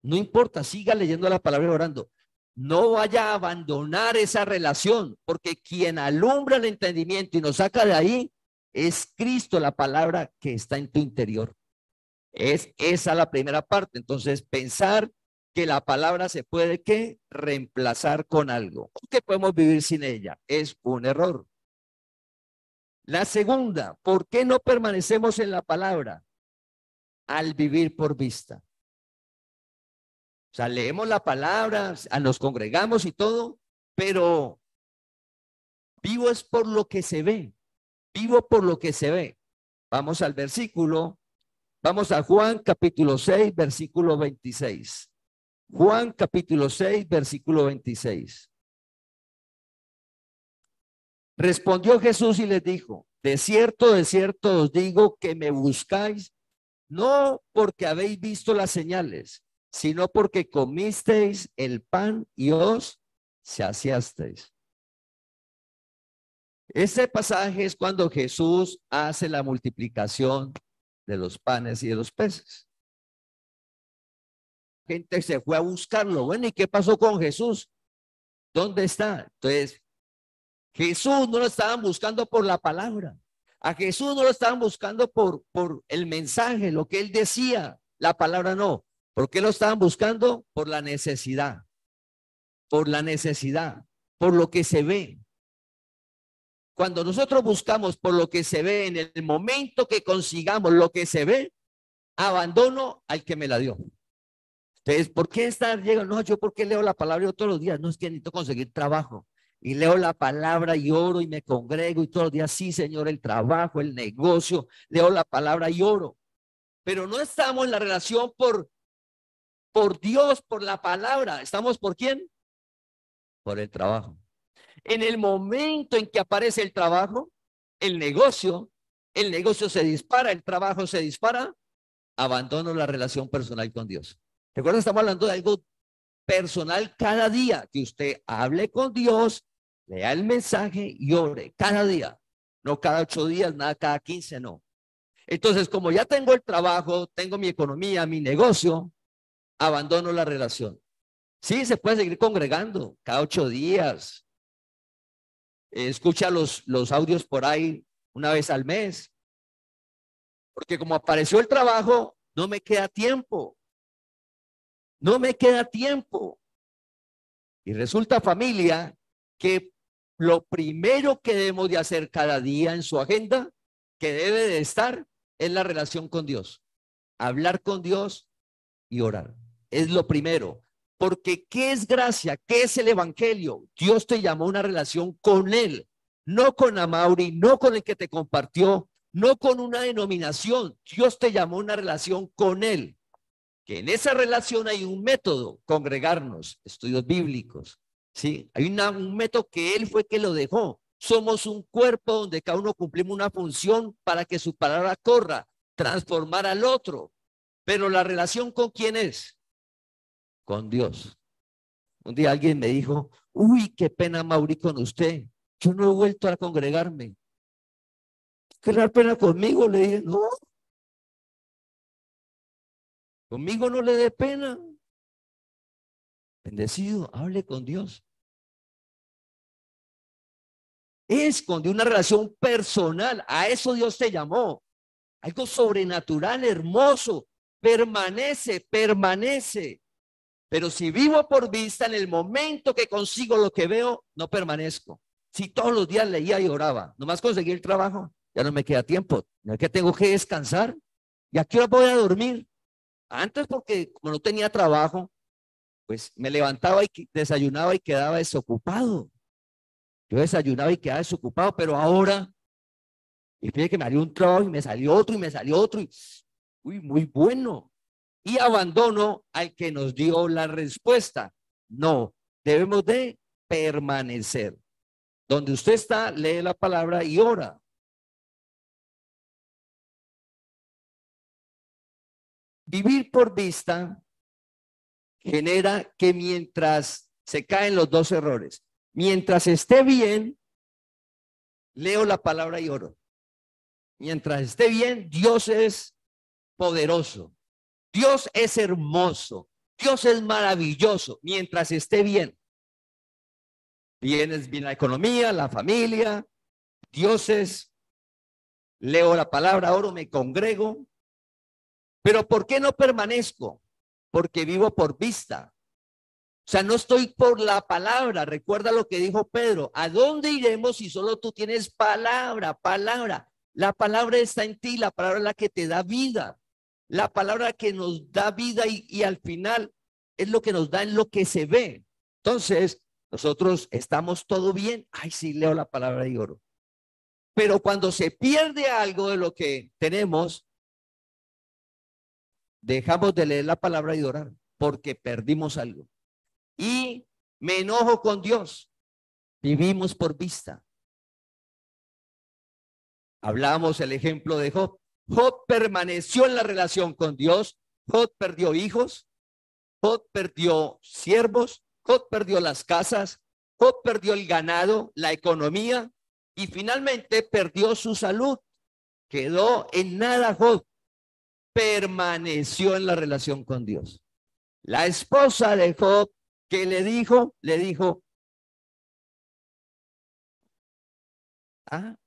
No importa, siga leyendo la palabra y orando. No vaya a abandonar esa relación, porque quien alumbra el entendimiento y nos saca de ahí es Cristo, la palabra que está en tu interior. Es esa la primera parte. Entonces, pensar que la palabra se puede, ¿qué?, reemplazar con algo, que podemos vivir sin ella, es un error. La segunda, ¿por qué no permanecemos en la palabra? Al vivir por vista. O sea, leemos la palabra, nos congregamos y todo, pero vivo es por lo que se ve. Vivo por lo que se ve. Vamos al versículo. Vamos a Juan capítulo 6, versículo 26. Juan capítulo 6, versículo 26. Respondió Jesús y les dijo: de cierto os digo que me buscáis, no porque habéis visto las señales, sino porque comisteis el pan y os saciasteis. Este pasaje es cuando Jesús hace la multiplicación de los panes y de los peces. La gente se fue a buscarlo. Bueno, ¿y qué pasó con Jesús? ¿Dónde está? Entonces, Jesús no lo estaban buscando por la palabra. A Jesús no lo estaban buscando por el mensaje, lo que él decía. La palabra no. ¿Por qué lo estaban buscando? Por la necesidad. Por la necesidad. Por lo que se ve. Cuando nosotros buscamos por lo que se ve, en el momento que consigamos lo que se ve, abandono al que me la dio. Entonces, ¿por qué estar llegando? No, yo ¿por qué leo la palabra yo todos los días? No, es que necesito conseguir trabajo. Y leo la palabra y oro y me congrego y todos los días, sí, Señor, el trabajo, el negocio, leo la palabra y oro. Pero no estamos en la relación por Dios, por la palabra. ¿Estamos por quién? Por el trabajo. En el momento en que aparece el trabajo, el negocio se dispara, el trabajo se dispara, abandono la relación personal con Dios. Recuerda, estamos hablando de algo personal cada día, que usted hable con Dios, lea el mensaje y ore cada día, no cada 8 días, nada cada 15, no. Entonces, como ya tengo el trabajo, tengo mi economía, mi negocio, abandono la relación. Sí, se puede seguir congregando cada 8 días. Escucha los audios por ahí una vez al mes. Porque como apareció el trabajo, no me queda tiempo. No me queda tiempo. Y resulta, familia, que lo primero que debemos de hacer cada día en su agenda, que debe de estar, es la relación con Dios. Hablar con Dios y orar. Es lo primero. Porque ¿qué es gracia? ¿Qué es el evangelio? Dios te llamó a una relación con Él, no con Amaury, no con el que te compartió, no con una denominación. Dios te llamó a una relación con Él. Que en esa relación hay un método, congregarnos, estudios bíblicos, ¿sí? Hay un método que Él fue que lo dejó. Somos un cuerpo donde cada uno cumplimos una función para que su palabra corra, transformar al otro. Pero la relación ¿con quién es? Con Dios. Un día alguien me dijo, uy, qué pena, Mauri, con usted. Yo no he vuelto a congregarme. ¿Qué le da pena conmigo? Le dije, no, conmigo no le dé pena. Bendecido, hable con Dios. Es con una relación personal. A eso Dios te llamó. Algo sobrenatural, hermoso. Permanece, permanece. Pero si vivo por vista, en el momento que consigo lo que veo, no permanezco. Si todos los días leía y oraba, nomás conseguí el trabajo, ya no me queda tiempo. Ya que tengo que descansar. ¿Y a qué hora voy a dormir? Antes, porque como no tenía trabajo, pues me levantaba y desayunaba y quedaba desocupado. Yo desayunaba y quedaba desocupado, pero ahora, y fíjate que me salió un trabajo y me salió otro y me salió otro. Y, uy, muy bueno. Y abandono al que nos dio la respuesta. No, debemos de permanecer. Donde usted está, lee la palabra y ora. Vivir por vista genera que mientras se caen los dos errores, mientras esté bien, leo la palabra y oro. Mientras esté bien, Dios es poderoso. Dios es hermoso. Dios es maravilloso. Mientras esté bien. Bien es bien la economía, la familia, dioses, leo la palabra, oro, me congrego. Pero ¿por qué no permanezco? Porque vivo por vista. O sea, no estoy por la palabra. Recuerda lo que dijo Pedro. ¿A dónde iremos si solo tú tienes palabra, palabra? La palabra está en ti, la palabra es la que te da vida. La palabra que nos da vida y al final es lo que nos da en lo que se ve. Entonces, nosotros estamos todo bien. Ay, sí, leo la palabra y oro. Pero cuando se pierde algo de lo que tenemos, dejamos de leer la palabra y orar porque perdimos algo. Y me enojo con Dios. Vivimos por vista. Hablamos el ejemplo de Job. Job permaneció en la relación con Dios. Job perdió hijos. Job perdió siervos. Job perdió las casas. Job perdió el ganado, la economía. Y finalmente perdió su salud. Quedó en nada Job. Permaneció en la relación con Dios. La esposa de Job, que le dijo,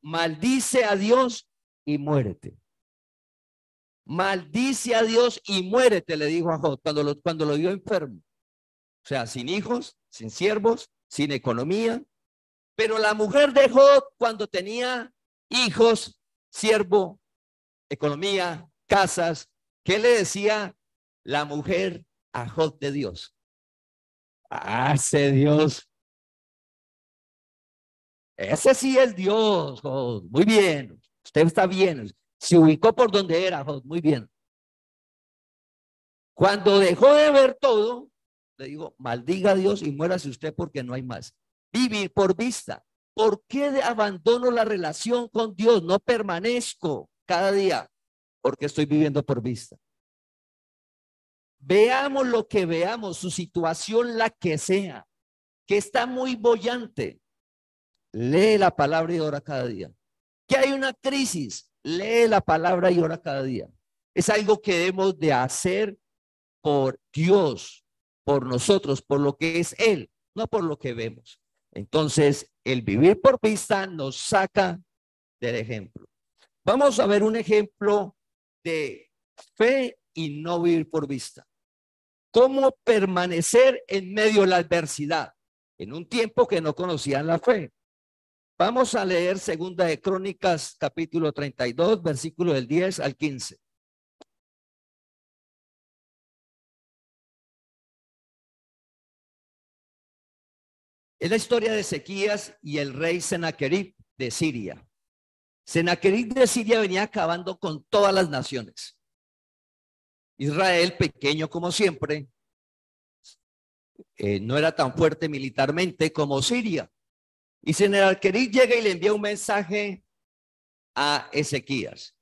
maldice a Dios y muérete. Maldice a Dios y muérete, le dijo a Job cuando lo vio enfermo. O sea, sin hijos, sin siervos, sin economía. Pero la mujer de Job, cuando tenía hijos, siervo, economía, casas, ¿qué le decía la mujer a Job de Dios? Hace Dios. Ese sí es Dios, Job. Muy bien. Usted está bien. Se ubicó por donde era, Job. Muy bien. Cuando dejó de ver todo, le digo, maldiga a Dios y muérase usted porque no hay más. Vivir por vista. ¿Por qué abandono la relación con Dios? No permanezco cada día porque estoy viviendo por vista. Veamos lo que veamos, su situación la que sea, que está muy bollante. Lee la palabra y ora cada día. Que hay una crisis, lee la palabra y ora cada día. Es algo que debemos de hacer por Dios, por nosotros, por lo que es Él, no por lo que vemos. Entonces, el vivir por vista nos saca del ejemplo. Vamos a ver un ejemplo de fe y no vivir por vista. ¿Cómo permanecer en medio de la adversidad? en un tiempo que no conocían la fe. Vamos a leer Segunda de Crónicas, capítulo 32, versículo del 10 al 15. Es la historia de Ezequías y el rey Sennacherib de Siria. Sennacherib de Siria venía acabando con todas las naciones. Israel, pequeño como siempre, no era tan fuerte militarmente como Siria. Y Sennacherib llega y le envía un mensaje a Ezequías.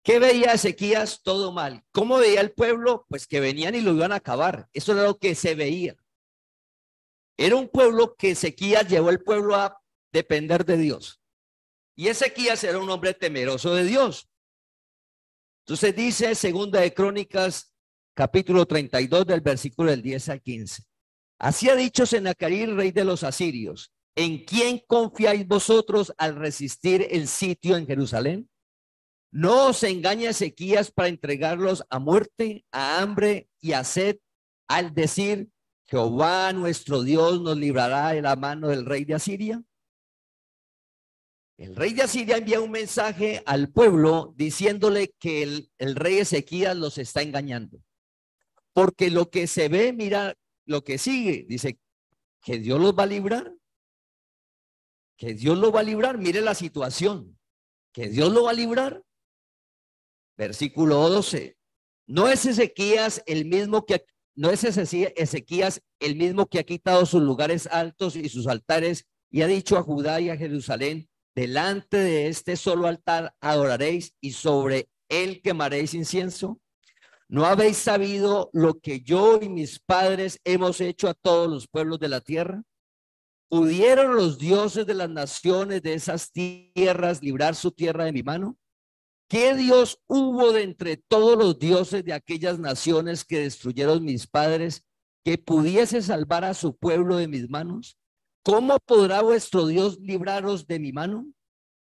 ¿Qué veía Ezequías? Todo mal. ¿Cómo veía el pueblo? Pues que venían y lo iban a acabar. Eso era lo que se veía. Era un pueblo que Ezequías llevó el pueblo a depender de Dios. Y Ezequías era un hombre temeroso de Dios. Entonces dice Segunda de Crónicas, capítulo 32, del versículo del 10 al 15. Así ha dicho Sennacherib, rey de los asirios: ¿en quién confiáis vosotros al resistir el sitio en Jerusalén? No os engaña Ezequías para entregarlos a muerte, a hambre y a sed, al decir: Jehová nuestro Dios nos librará de la mano del rey de Asiria. El rey de Asiria envía un mensaje al pueblo diciéndole que el rey Ezequías los está engañando. Porque lo que se ve, mira lo que sigue, dice que Dios los va a librar. Que Dios lo va a librar, mire la situación. Que Dios lo va a librar. Versículo 12. ¿No es Ezequías el mismo que ha quitado sus lugares altos y sus altares y ha dicho a Judá y a Jerusalén: delante de este solo altar adoraréis y sobre él quemaréis incienso? ¿No habéis sabido lo que yo y mis padres hemos hecho a todos los pueblos de la tierra? ¿Pudieron los dioses de las naciones de esas tierras librar su tierra de mi mano? ¿Qué Dios hubo de entre todos los dioses de aquellas naciones que destruyeron mis padres que pudiese salvar a su pueblo de mis manos? ¿Cómo podrá vuestro Dios libraros de mi mano?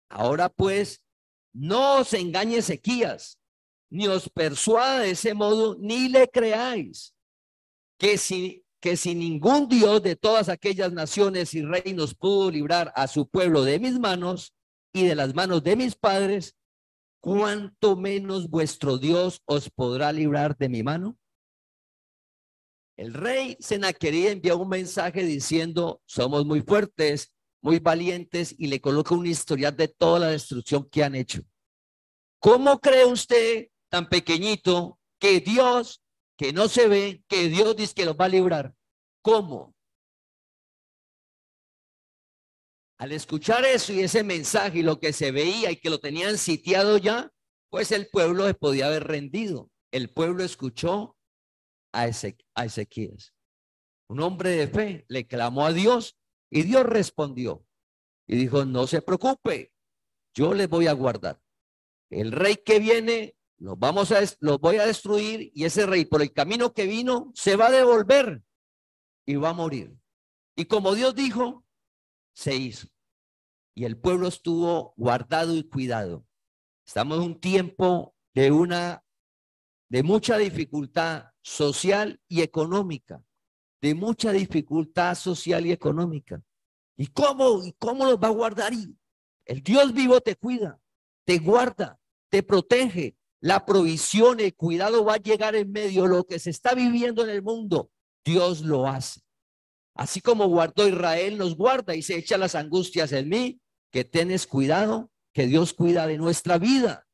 Ahora pues, no os engañe Ezequías, ni os persuada de ese modo, ni le creáis, que si ningún Dios de todas aquellas naciones y reinos pudo librar a su pueblo de mis manos y de las manos de mis padres, ¿cuánto menos vuestro Dios os podrá librar de mi mano? El rey Sennacherib envió un mensaje diciendo: somos muy fuertes, muy valientes, y le coloca un historial de toda la destrucción que han hecho. ¿Cómo cree usted, tan pequeñito, que Dios, que no se ve, que Dios dice que los va a librar? ¿Cómo? Al escuchar eso y ese mensaje y lo que se veía y que lo tenían sitiado ya, pues el pueblo se podía haber rendido. El pueblo escuchó a Ezequías. Un hombre de fe le clamó a Dios y Dios respondió y dijo: no se preocupe, yo les voy a guardar. El rey que viene los voy a destruir, y ese rey por el camino que vino se va a devolver y va a morir. Y como Dios dijo, se hizo. Y el pueblo estuvo guardado y cuidado. Estamos en un tiempo de mucha dificultad social y económica. De mucha dificultad social y económica. ¿Y cómo los va a guardar? Y el Dios vivo te cuida, te guarda, te protege. La provisión, el cuidado va a llegar en medio de lo que se está viviendo en el mundo. Dios lo hace. Así como guardó Israel, nos guarda y se echa las angustias en mí. Que tenés cuidado, que Dios cuida de nuestra vida.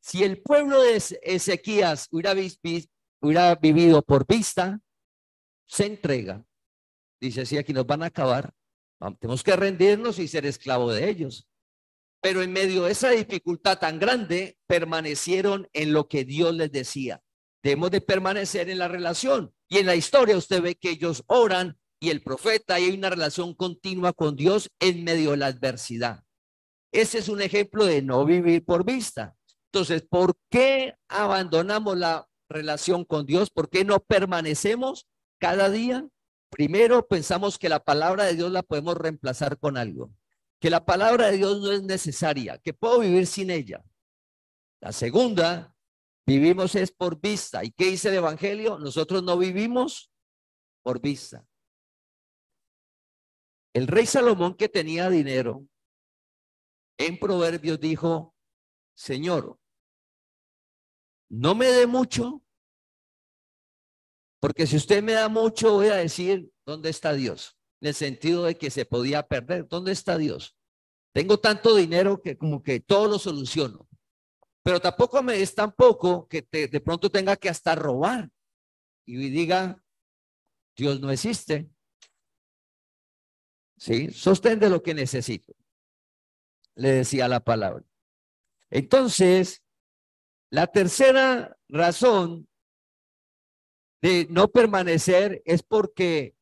Si el pueblo de Ezequías hubiera vivido por vista, se entrega. Dice: sí, aquí nos van a acabar. Tenemos que rendirnos y ser esclavo de ellos. Pero en medio de esa dificultad tan grande, permanecieron en lo que Dios les decía. Debemos de permanecer en la relación. Y en la historia usted ve que ellos oran y el profeta, y hay una relación continua con Dios en medio de la adversidad. Ese es un ejemplo de no vivir por vista. Entonces, ¿por qué abandonamos la relación con Dios? ¿Por qué no permanecemos cada día? Primero, pensamos que la palabra de Dios la podemos reemplazar con algo, que la palabra de Dios no es necesaria, que puedo vivir sin ella. La segunda, vivimos es por vista. ¿Y qué dice el Evangelio? Nosotros no vivimos por vista. El rey Salomón, que tenía dinero, en Proverbios dijo: Señor, no me dé mucho, porque si usted me da mucho, voy a decir, ¿dónde está Dios? En el sentido de que se podía perder. ¿Dónde está Dios? Tengo tanto dinero que como que todo lo soluciono. Pero tampoco me des tan poco que de pronto tenga que hasta robar y diga, Dios no existe. ¿Sí? Sostén de lo que necesito, le decía la palabra. Entonces, la tercera razón de no permanecer es porque,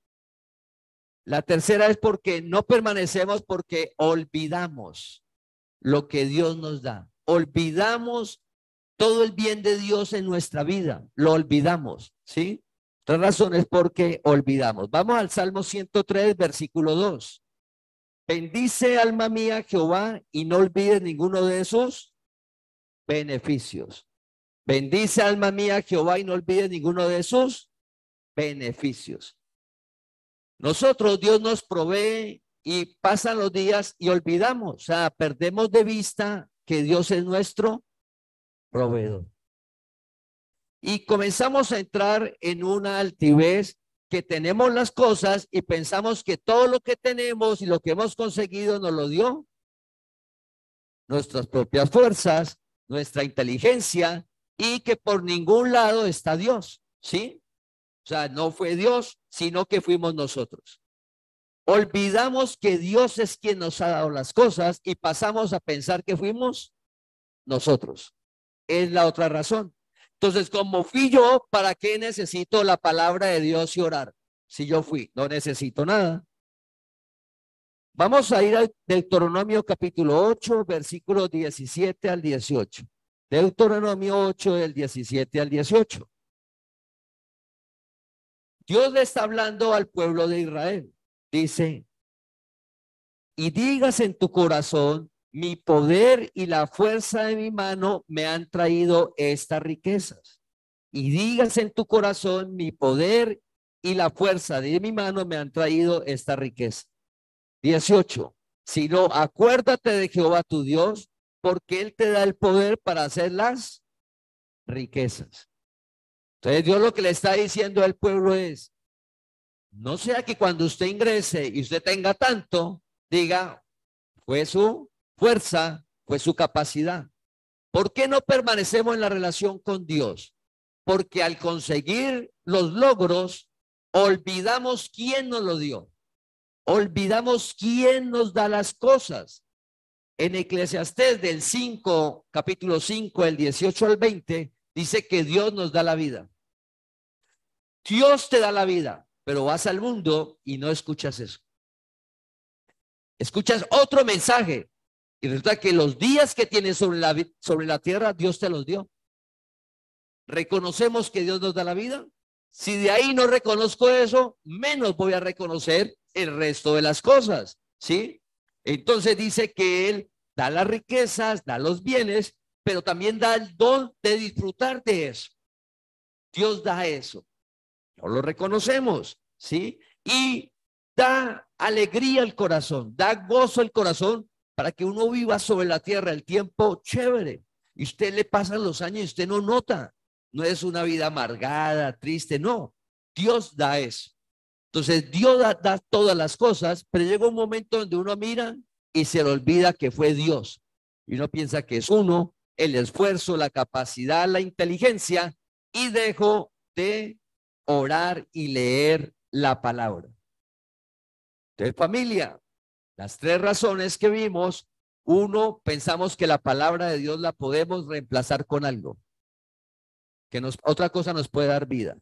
la tercera es porque no permanecemos porque olvidamos lo que Dios nos da. Olvidamos todo el bien de Dios en nuestra vida. Lo olvidamos, ¿sí? Otra razón es porque olvidamos. Vamos al Salmo 103, versículo 2. Bendice, alma mía, Jehová, y no olvides ninguno de sus beneficios. Bendice, alma mía, Jehová, y no olvides ninguno de sus beneficios. Nosotros, Dios nos provee y pasan los días y olvidamos, o sea, perdemos de vista que Dios es nuestro proveedor. Y comenzamos a entrar en una altivez que tenemos las cosas y pensamos que todo lo que tenemos y lo que hemos conseguido nos lo dio nuestras propias fuerzas, nuestra inteligencia, y que por ningún lado está Dios, ¿sí? O sea, no fue Dios, sino que fuimos nosotros. Olvidamos que Dios es quien nos ha dado las cosas y pasamos a pensar que fuimos nosotros. Es la otra razón. Entonces, como fui yo, ¿para qué necesito la palabra de Dios y orar? Si yo fui, no necesito nada. Vamos a ir al Deuteronomio capítulo 8, versículos 17 al 18. Deuteronomio 8, del 17 al 18. Dios le está hablando al pueblo de Israel. Dice, y digas en tu corazón, mi poder y la fuerza de mi mano me han traído estas riquezas. Y digas en tu corazón, mi poder y la fuerza de mi mano me han traído esta riqueza. 18. Sino acuérdate de Jehová tu Dios, porque Él te da el poder para hacer las riquezas. Entonces Dios lo que le está diciendo al pueblo es, no sea que cuando usted ingrese y usted tenga tanto, diga, fue su fuerza, fue su capacidad. ¿Por qué no permanecemos en la relación con Dios? Porque al conseguir los logros, olvidamos quién nos lo dio. Olvidamos quién nos da las cosas. En Eclesiastés del 5, capítulo 5, el 18 al 20, dice que Dios nos da la vida. Dios te da la vida, pero vas al mundo y no escuchas eso. Escuchas otro mensaje y resulta que los días que tienes sobre la tierra, Dios te los dio. ¿Reconocemos que Dios nos da la vida? Si de ahí no reconozco eso, menos voy a reconocer el resto de las cosas, ¿sí? Entonces dice que Él da las riquezas, da los bienes, pero también da el don de disfrutar de eso. Dios da eso. No lo reconocemos, ¿sí? Y da alegría al corazón, da gozo al corazón para que uno viva sobre la tierra el tiempo chévere. Y usted le pasan los años y usted no nota. No es una vida amargada, triste, no. Dios da eso. Entonces Dios da todas las cosas, pero llega un momento donde uno mira y se le olvida que fue Dios. Y uno piensa que es uno, el esfuerzo, la capacidad, la inteligencia, y dejo de orar y leer la palabra. Entonces, familia, las tres razones que vimos, uno, pensamos que la palabra de Dios la podemos reemplazar con algo, que otra cosa nos puede dar vida.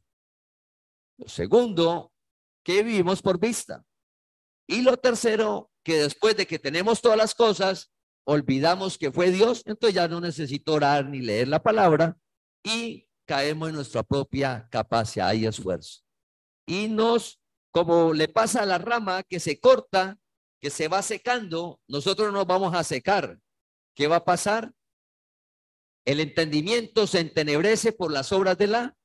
Lo segundo, que vivimos por vista. Y lo tercero, que después de que tenemos todas las cosas, olvidamos que fue Dios, entonces ya no necesito orar ni leer la palabra y caemos en nuestra propia capacidad y esfuerzo. Y como le pasa a la rama que se corta, que se va secando, nosotros nos vamos a secar. ¿Qué va a pasar? El entendimiento se entenebrece por las obras de la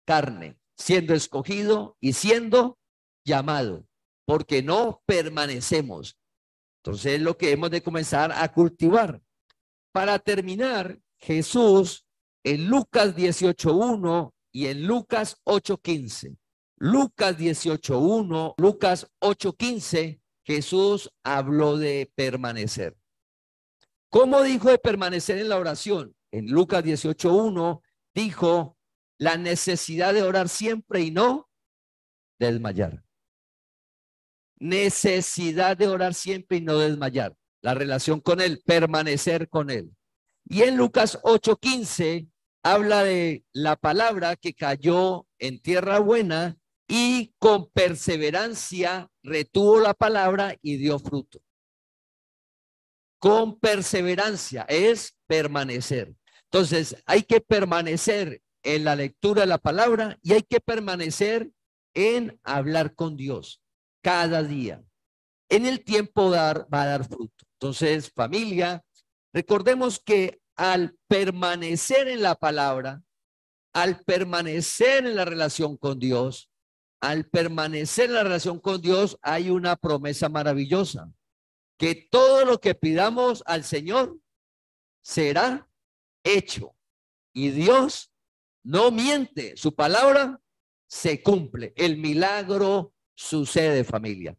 carne, siendo escogido y siendo llamado. porque no permanecemos. Entonces es lo que hemos de comenzar a cultivar. Para terminar, Jesús en Lucas 18:1 y en Lucas 8:15. Lucas 18:1, Lucas 8:15, Jesús habló de permanecer. ¿Cómo dijo de permanecer en la oración? En Lucas 18:1 dijo la necesidad de orar siempre y no desmayar. Necesidad de orar siempre y no desmayar. La relación con Él, permanecer con Él. Y en Lucas 8:15 habla de la palabra que cayó en tierra buena y con perseverancia retuvo la palabra y dio fruto. Con perseverancia es permanecer. Entonces hay que permanecer en la lectura de la palabra y hay que permanecer en hablar con Dios cada día. En el tiempo va a dar fruto. Entonces, familia, recordemos que al permanecer en la palabra, al permanecer en la relación con Dios, al permanecer en la relación con Dios, hay una promesa maravillosa, que todo lo que pidamos al Señor será hecho. Y Dios no miente, su palabra se cumple. El milagro sucede, familia.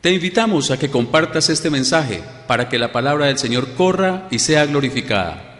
Te invitamos a que compartas este mensaje para que la palabra del Señor corra y sea glorificada.